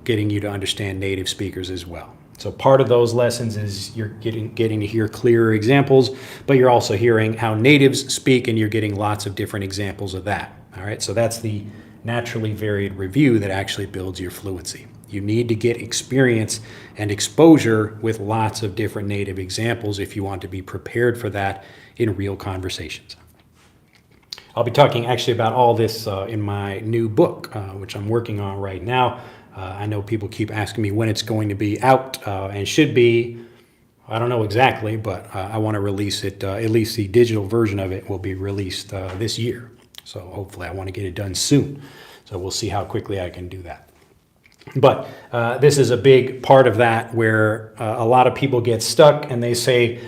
getting you to understand native speakers as well. So part of those lessons is you're getting to hear clearer examples, but you're also hearing how natives speak, and you're getting lots of different examples of that. All right, so that's the naturally varied review that actually builds your fluency. You need to get experience and exposure with lots of different native examples if you want to be prepared for that in real conversations. I'll be talking actually about all this in my new book, which I'm working on right now. I know people keep asking me when it's going to be out, and should be, I don't know exactly, but I want to release it, at least the digital version of it will be released this year. So hopefully I want to get it done soon. So we'll see how quickly I can do that. But this is a big part of that where a lot of people get stuck and they say,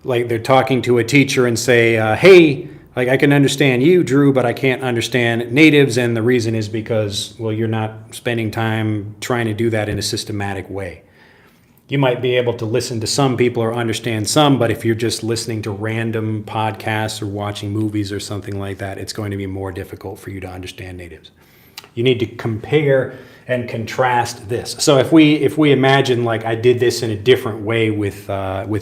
like they're talking to a teacher and say, hey, like I can understand you, Drew, but I can't understand natives. And the reason is because, well, you're not spending time trying to do that in a systematic way. You might be able to listen to some people or understand some, but if you're just listening to random podcasts or watching movies or something like that, it's going to be more difficult for you to understand natives. You need to compare and contrast this. So if we imagine like I did this in a different way with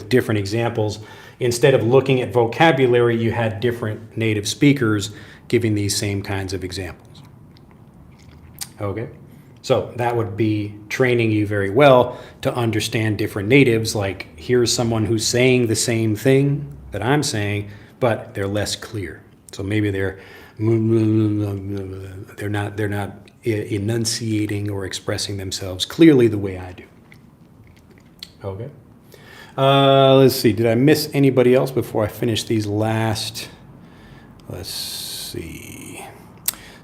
different examples, instead of looking at vocabulary, you had different native speakers giving these same kinds of examples. Okay, so that would be training you very well to understand different natives. Like here's someone who's saying the same thing that I'm saying, but they're less clear. So maybe they're not enunciating or expressing themselves clearly the way I do. Okay. Let's see. Did I miss anybody else before I finish these last? Let's see.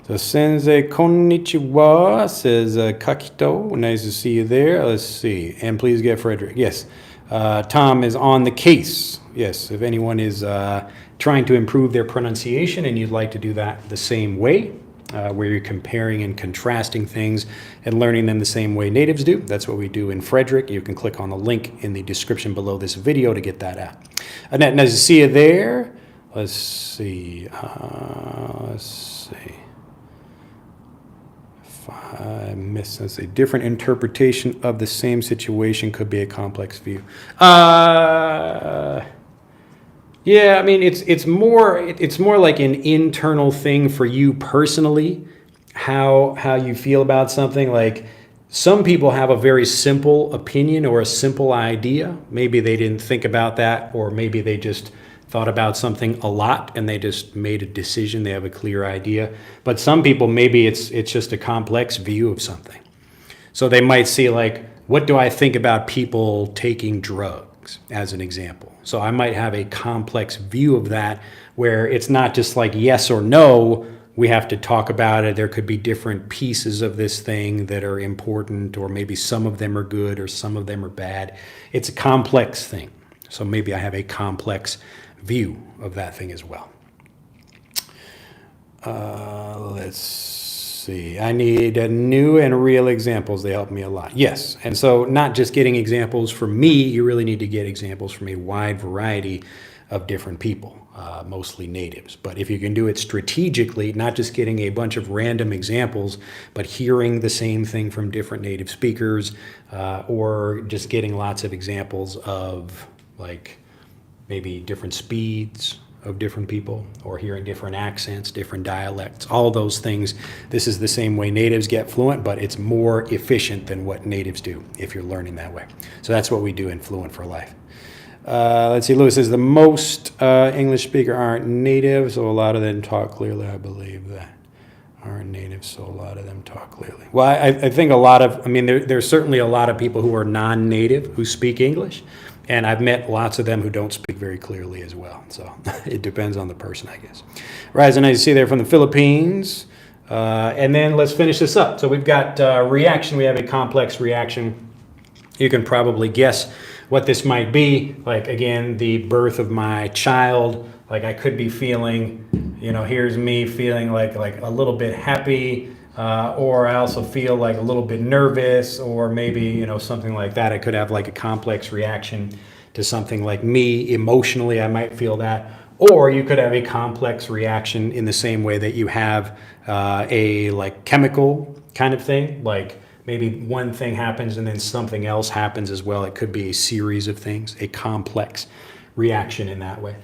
So Sensei Konnichiwa says Kakito. Nice to see you there. Let's see. And please get Frederick. Yes. Tom is on the case. Yes. If anyone is trying to improve their pronunciation and you'd like to do that the same way, where you're comparing and contrasting things and learning them the same way natives do. That's what we do in Frederick. You can click on the link in the description below this video to get that out. Annette, nice to see you there. Let's see. If I missed, let's see. Different interpretation of the same situation could be a complex view. Yeah, I mean, it's more like an internal thing for you personally, how you feel about something. Like some people have a very simple opinion or a simple idea. Maybe they didn't think about that, or maybe they just thought about something a lot and they just made a decision. They have a clear idea. But some people, maybe it's just a complex view of something. So they might see like, what do I think about people taking drugs, as an example? So I might have a complex view of that where it's not just like yes or no, we have to talk about it. There could be different pieces of this thing that are important, or maybe some of them are good or some of them are bad. It's a complex thing. So maybe I have a complex view of that thing as well. Let's see. I need new and real examples. They help me a lot. Yes. And so not just getting examples from me, you really need to get examples from a wide variety of different people, mostly natives. But if you can do it strategically, not just getting a bunch of random examples, but hearing the same thing from different native speakers, or just getting lots of examples of like maybe different speeds of different people, or hearing different accents, different dialects, all those things. This is the same way natives get fluent, but it's more efficient than what natives do if you're learning that way. So that's what we do in Fluent for Life. Let's see, Lewis says the most English speaker aren't native, so a lot of them talk clearly. I believe that aren't native, so a lot of them talk clearly. Well, I think a lot of, I mean, there's certainly a lot of people who are non-native who speak English. And I've met lots of them who don't speak very clearly as well. So it depends on the person, I guess. Ryzen, nice to see you there from the Philippines. And then let's finish this up. So we've got reaction. We have a complex reaction. You can probably guess what this might be. Like, again, the birth of my child. Like, I could be feeling, you know, here's me feeling like a little bit happy, or I also feel like a little bit nervous, or maybe, you know, something like that. I could have like a complex reaction to something like me. Emotionally, I might feel that. Or you could have a complex reaction in the same way that you have a like chemical kind of thing. Like, maybe one thing happens and then something else happens as well. It could be a series of things, a complex reaction in that way.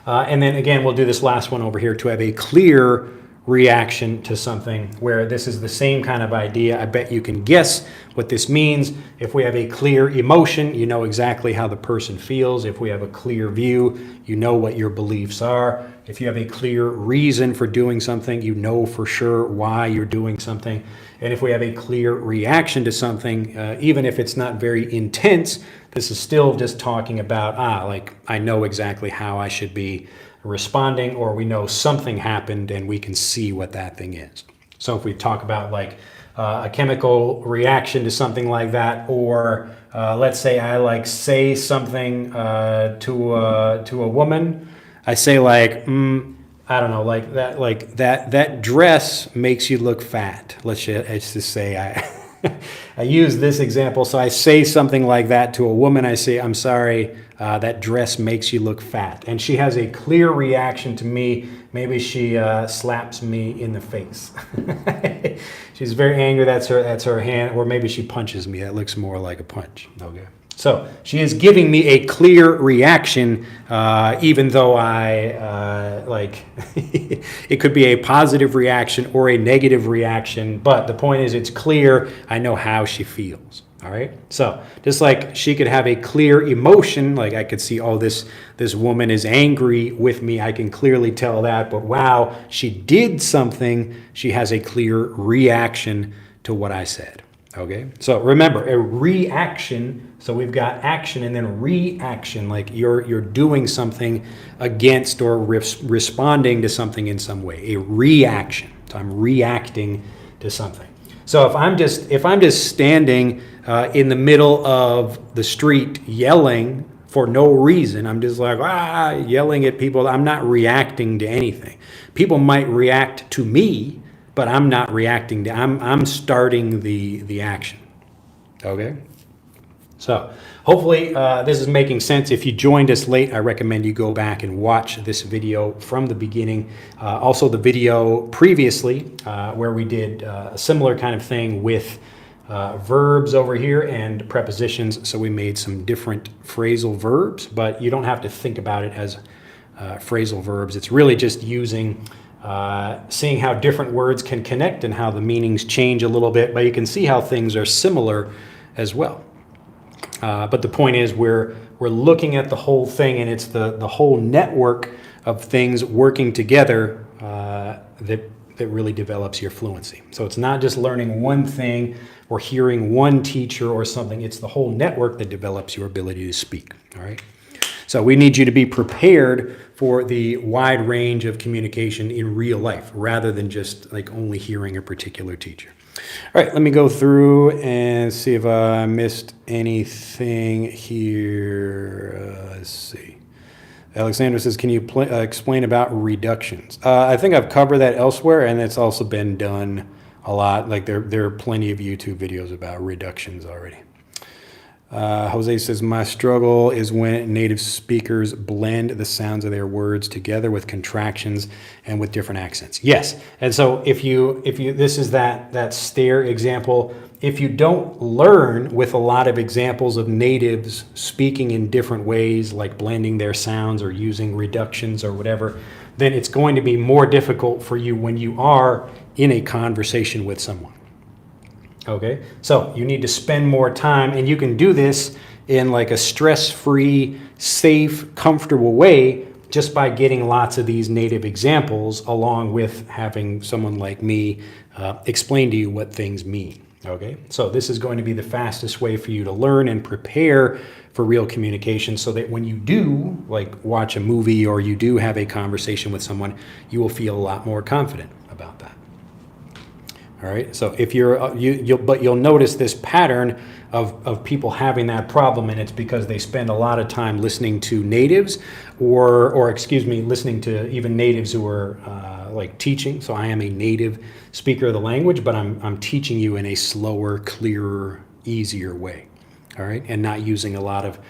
And then again, we'll do this last one over here to have a clear reaction to something, where this is the same kind of idea. I bet you can guess what this means. If we have a clear emotion, you know exactly how the person feels. If we have a clear view, you know what your beliefs are. If you have a clear reason for doing something, you know for sure why you're doing something. And if we have a clear reaction to something, even if it's not very intense, this is still just talking about, like, I know exactly how I should be responding, or we know something happened and we can see what that thing is. So if we talk about like a chemical reaction to something like that, or let's say I like say something to a woman, I say like, I don't know, like that dress makes you look fat. Let's just say I use this example. So I say something like that to a woman. I say, I'm sorry, that dress makes you look fat. And she has a clear reaction to me. Maybe she slaps me in the face. She's very angry. That's her hand. Or maybe she punches me. That looks more like a punch. Okay. So she is giving me a clear reaction, even though it could be a positive reaction or a negative reaction. But the point is, it's clear. I know how she feels. All right. So just like she could have a clear emotion, like I could see, oh, this woman is angry with me. I can clearly tell that. But wow, she did something. She has a clear reaction to what I said. Okay. So remember, a reaction. So we've got action and then reaction, like you're doing something against or responding to something in some way. A reaction. So I'm reacting to something. So if I'm just standing in the middle of the street yelling for no reason, I'm just like yelling at people. I'm not reacting to anything. People might react to me, but I'm not reacting to. I'm starting the action. Okay. So hopefully this is making sense. If you joined us late, I recommend you go back and watch this video from the beginning. Also the video previously where we did a similar kind of thing with verbs over here and prepositions. So we made some different phrasal verbs, but you don't have to think about it as phrasal verbs. It's really just using, seeing how different words can connect and how the meanings change a little bit, but you can see how things are similar as well. But the point is, we're looking at the whole thing, and it's the whole network of things working together that really develops your fluency. So it's not just learning one thing or hearing one teacher or something. It's the whole network that develops your ability to speak. All right. So we need you to be prepared for the wide range of communication in real life, rather than just like only hearing a particular teacher. All right, let me go through and see if I missed anything here. Let's see. Alexander says, can you explain about reductions? I think I've covered that elsewhere, and it's also been done a lot. Like there are plenty of YouTube videos about reductions already. Jose says, my struggle is when native speakers blend the sounds of their words together with contractions and with different accents. Yes, and so if you this is that stare example. If you don't learn with a lot of examples of natives speaking in different ways, like blending their sounds or using reductions or whatever, then it's going to be more difficult for you when you are in a conversation with someone. Okay, so you need to spend more time, and you can do this in like a stress-free, safe, comfortable way just by getting lots of these native examples, along with having someone like me explain to you what things mean. Okay, so this is going to be the fastest way for you to learn and prepare for real communication, so that when you do like watch a movie or you do have a conversation with someone, you will feel a lot more confident about that. All right. So if you'll notice this pattern of people having that problem, and it's because they spend a lot of time listening to natives, or excuse me, listening to even natives who are like teaching. So I am a native speaker of the language, but I'm teaching you in a slower, clearer, easier way. All right, and not using a lot of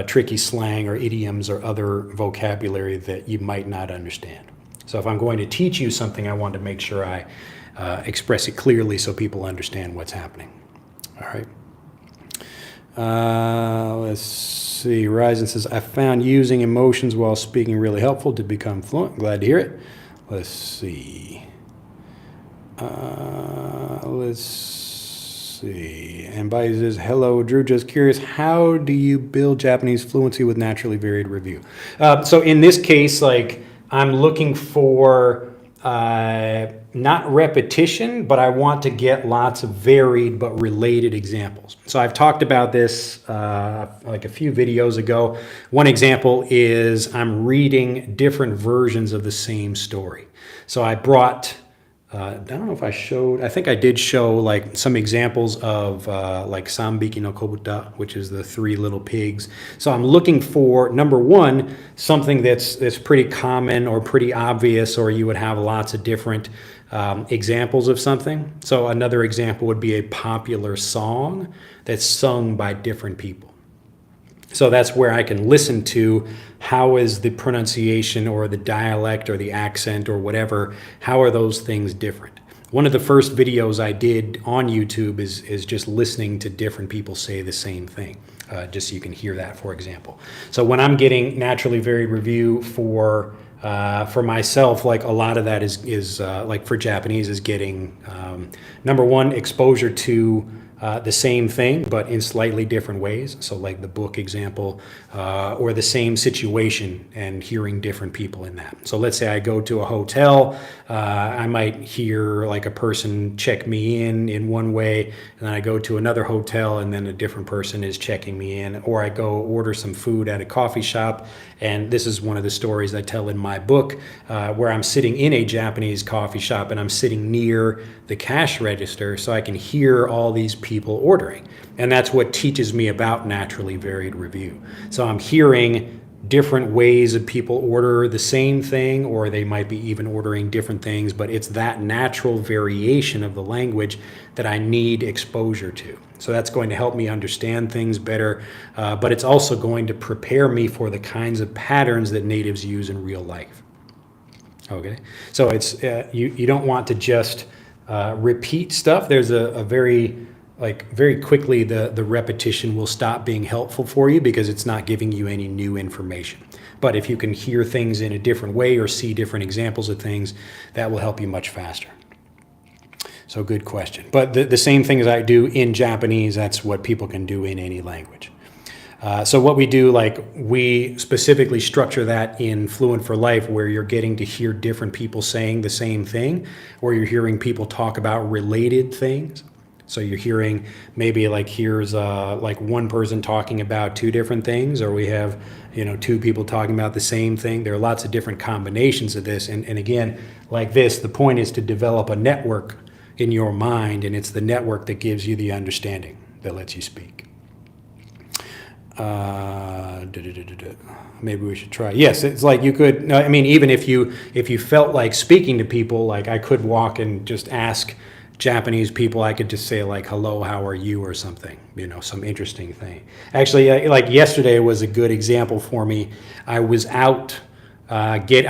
tricky slang or idioms or other vocabulary that you might not understand. So if I'm going to teach you something, I want to make sure I express it clearly so people understand what's happening. All right. Let's see. Ryzen says, I found using emotions while speaking really helpful to become fluent. Glad to hear it. Let's see. Let's see. And Bai says, hello, Drew. Just curious, how do you build Japanese fluency with naturally varied review? So in this case, like I'm looking for not repetition, but I want to get lots of varied but related examples. So I've talked about this like a few videos ago. One example is I'm reading different versions of the same story. So I brought, I don't know if I showed, I think I did show like some examples of like Sambiki no Kobuta, which is the 3 little pigs. So I'm looking for, number one, something that's pretty common or pretty obvious, or you would have lots of different examples of something. So another example would be a popular song that's sung by different people. So that's where I can listen to how is the pronunciation or the dialect or the accent or whatever, how are those things different? One of the first videos I did on YouTube is just listening to different people say the same thing, just so you can hear that, for example. So when I'm getting naturally varied review for myself, like a lot of that is like for Japanese is getting, number one, exposure to the same thing, but in slightly different ways. So like the book example, or the same situation and hearing different people in that. So let's say I go to a hotel, I might hear like a person check me in one way, and then I go to another hotel and then a different person is checking me in, or I go order some food at a coffee shop. And this is one of the stories I tell in my book, where I'm sitting in a Japanese coffee shop and I'm sitting near the cash register so I can hear all these people ordering. And that's what teaches me about naturally varied review. So I'm hearing different ways of people order the same thing, or they might be even ordering different things, but it's that natural variation of the language that I need exposure to. So that's going to help me understand things better, but it's also going to prepare me for the kinds of patterns that natives use in real life. Okay, so it's you don't want to just repeat stuff. There's a very quickly the repetition will stop being helpful for you because it's not giving you any new information. But if you can hear things in a different way or see different examples of things, that will help you much faster. So good question. But the same thing as I do in Japanese, that's what people can do in any language. So what we do, like we specifically structure that in Fluent for Life, where you're getting to hear different people saying the same thing, or you're hearing people talk about related things. So you're hearing maybe like here's like one person talking about 2 different things, or we have 2 people talking about the same thing. There are lots of different combinations of this. And again, like this, the point is to develop a network in your mind, and it's the network that gives you the understanding that lets you speak. Maybe we should try. Yes, it's like you could, I mean, even if you felt like speaking to people, like I could walk and just ask Japanese people, I could just say like, hello, how are you, or something, some interesting thing. Actually, like yesterday was a good example for me. I was out like at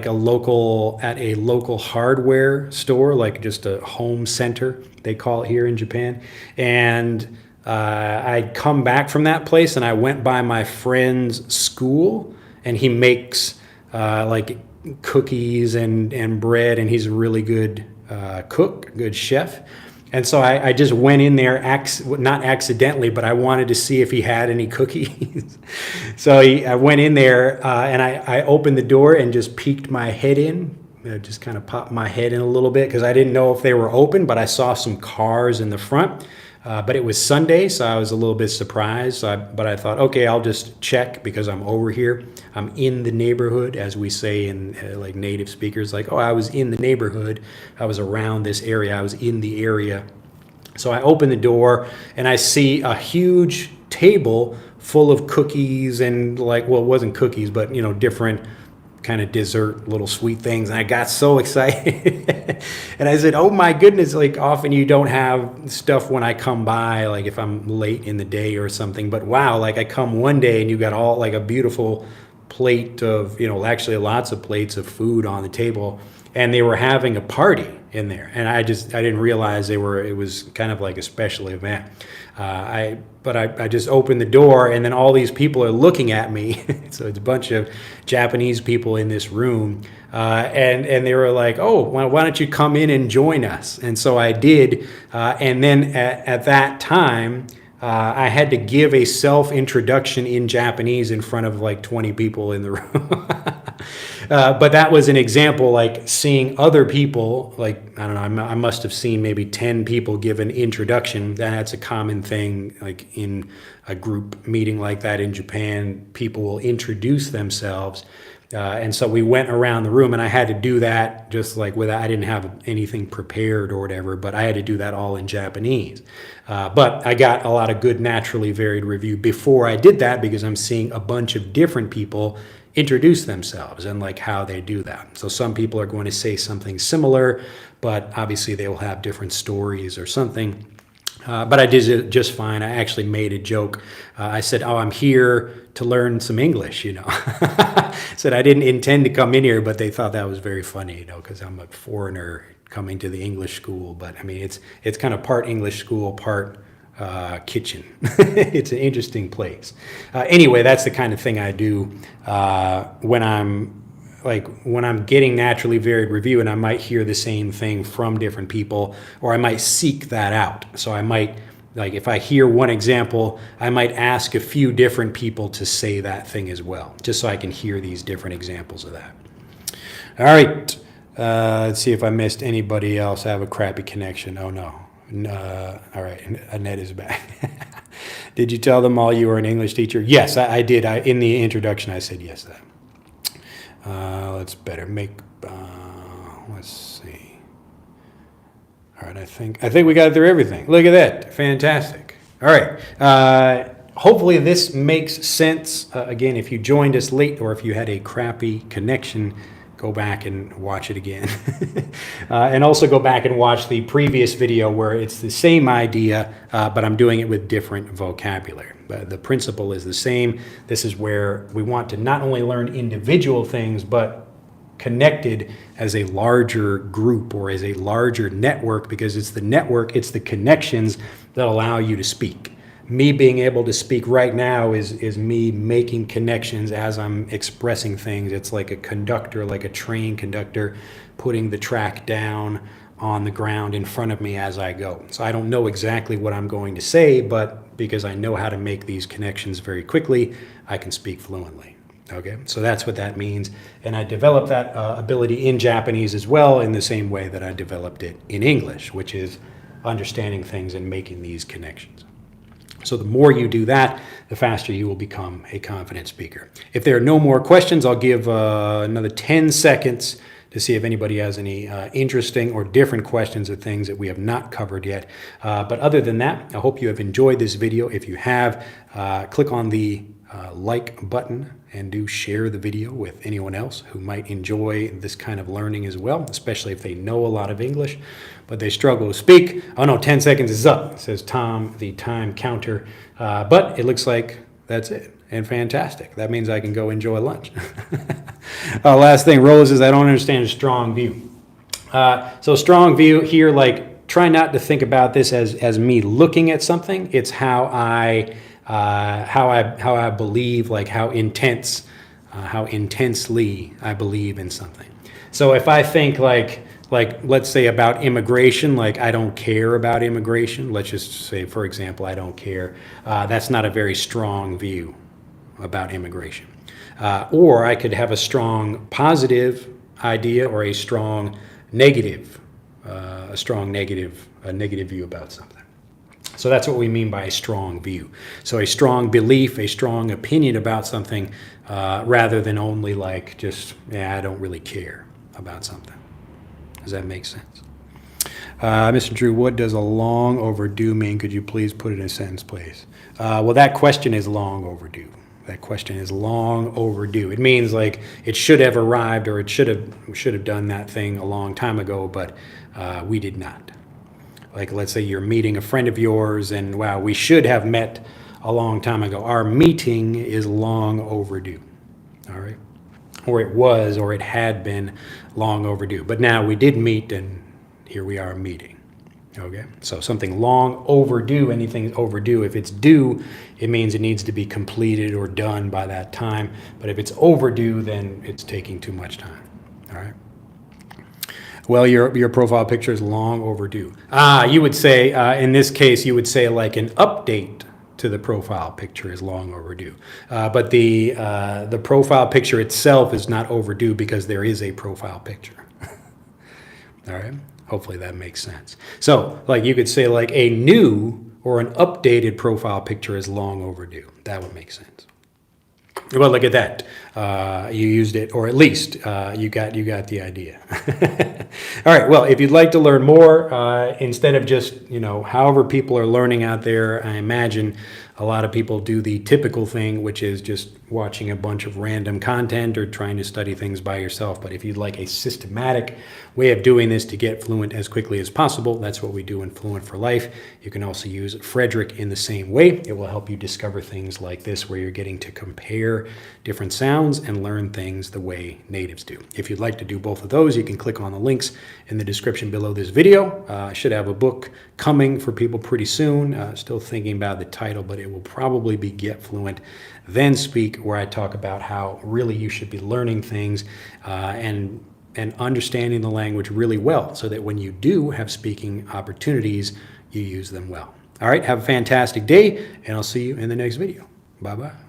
a local hardware store, like just a home center, they call it here in Japan. And I'd come back from that place and I went by my friend's school, and he makes like cookies and bread, and he's a really good cook, good chef. And so I just went in there, not accidentally, but I wanted to see if he had any cookies. So I went in there and I opened the door and just peeked my head in, just kind of popped my head in a little bit because I didn't know if they were open, but I saw some cars in the front. But it was Sunday, so I was a little bit surprised. But I thought, okay, I'll just check because I'm over here. I'm in the neighborhood, as we say in like native speakers, like, oh, I was in the neighborhood. I was around this area. I was in the area. So I open the door and I see a huge table full of cookies and like, well, it wasn't cookies, but different kind of dessert, little sweet things. And I got so excited. And I said, oh my goodness, like often you don't have stuff when I come by, like if I'm late in the day or something, but wow, like I come one day and you got all like a beautiful plate of, actually lots of plates of food on the table, and they were having a party in there. And I didn't realize it was kind of like a special event. I just opened the door and then all these people are looking at me. So it's a bunch of Japanese people in this room. And they were like, oh, why don't you come in and join us? And so I did. And then at that time, I had to give a self-introduction in Japanese in front of like 20 people in the room. But that was an example, like seeing other people, like, I don't know, I must have seen maybe 10 people give an introduction. That's a common thing, like in a group meeting like that in Japan, people will introduce themselves. And so we went around the room and I had to do that just like I didn't have anything prepared or whatever, but I had to do that all in Japanese. But I got a lot of good naturally varied review before I did that because I'm seeing a bunch of different people introduce themselves and like how they do that. So some people are going to say something similar, but obviously they will have different stories or something. But I did it just fine. I actually made a joke. I said, oh, I'm here to learn some English, Said I didn't intend to come in here, but they thought that was very funny, because I'm a foreigner coming to the English school. But I mean, it's kind of part English school, part kitchen. It's an interesting place. Anyway, that's the kind of thing I do when I'm getting naturally varied review, and I might hear the same thing from different people, or I might seek that out. So I might, like if I hear one example, I might ask a few different people to say that thing as well, just so I can hear these different examples of that. All right. Let's see if I missed anybody else. I have a crappy connection. Oh no. All right, Annette is back. Did you tell them all you were an English teacher? Yes, I did. In the introduction, I said yes to that. Let's better make. Let's see. All right, I think we got through everything. Look at that, fantastic. All right. Hopefully this makes sense. Again, if you joined us late or if you had a crappy connection, go back and watch it again. And also go back and watch the previous video where it's the same idea, but I'm doing it with different vocabulary. But the principle is the same. This is where we want to not only learn individual things, but connected as a larger group or as a larger network, because it's the network, it's the connections that allow you to speak. Me being able to speak right now is me making connections as I'm expressing things. It's like a conductor, like a train conductor, putting the track down on the ground in front of me as I go. So I don't know exactly what I'm going to say, but because I know how to make these connections very quickly, I can speak fluently. Okay, so that's what that means. And I developed that ability in Japanese as well, in the same way that I developed it in English, which is understanding things and making these connections. So the more you do that, the faster you will become a confident speaker. If there are no more questions, I'll give another 10 seconds to see if anybody has any interesting or different questions or things that we have not covered yet. But other than that, I hope you have enjoyed this video. If you have, click on the like button and do share the video with anyone else who might enjoy this kind of learning as well, especially if they know a lot of English, but they struggle to speak. Oh no, 10 seconds is up, it says Tom, the time counter. But it looks like that's it. And fantastic. That means I can go enjoy lunch. Last thing, Rose says, I don't understand a strong view. So strong view here, like try not to think about this as me looking at something. It's how I believe, like how intensely I believe in something. So if I think like let's say about immigration, like I don't care about immigration. Let's just say, for example, I don't care. That's not a very strong view about immigration. Or I could have a strong positive idea or a strong negative, a negative view about something. So that's what we mean by a strong view. So a strong belief, a strong opinion about something, rather than only like just, yeah, I don't really care about something. Does that make sense? Mr. Drew, what does a long overdue mean? Could you please put it in a sentence, please? Well, that question is long overdue. That question is long overdue. It means like it should have arrived, or it should have done that thing a long time ago, but we did not. Like, let's say you're meeting a friend of yours and, wow, we should have met a long time ago. Our meeting is long overdue, all right? Or it was, or it had been long overdue. But now we did meet, and here we are meeting, okay? So something long overdue, anything overdue, if it's due, it means it needs to be completed or done by that time. But if it's overdue, then it's taking too much time, all right? Well, your profile picture is long overdue. You would say, in this case, you would say like an update to the profile picture is long overdue. But the profile picture itself is not overdue because there is a profile picture. All right? Hopefully that makes sense. So, like you could say like a new or an updated profile picture is long overdue. That would make sense. Well, look at that. You used it, or at least you got the idea. All right. Well, if you'd like to learn more, instead of just, however people are learning out there, I imagine a lot of people do the typical thing, which is just watching a bunch of random content or trying to study things by yourself. But if you'd like a systematic way of doing this to get fluent as quickly as possible, that's what we do in Fluent for Life. You can also use Frederick in the same way. It will help you discover things like this, where you're getting to compare different sounds and learn things the way natives do. If you'd like to do both of those, you can click on the links in the description below this video. I should have a book coming for people pretty soon. Still thinking about the title, but it will probably be Get Fluent, Then Speak, where I talk about how really you should be learning things and understanding the language really well, so that when you do have speaking opportunities, you use them well. All right, have a fantastic day, and I'll see you in the next video. Bye-bye.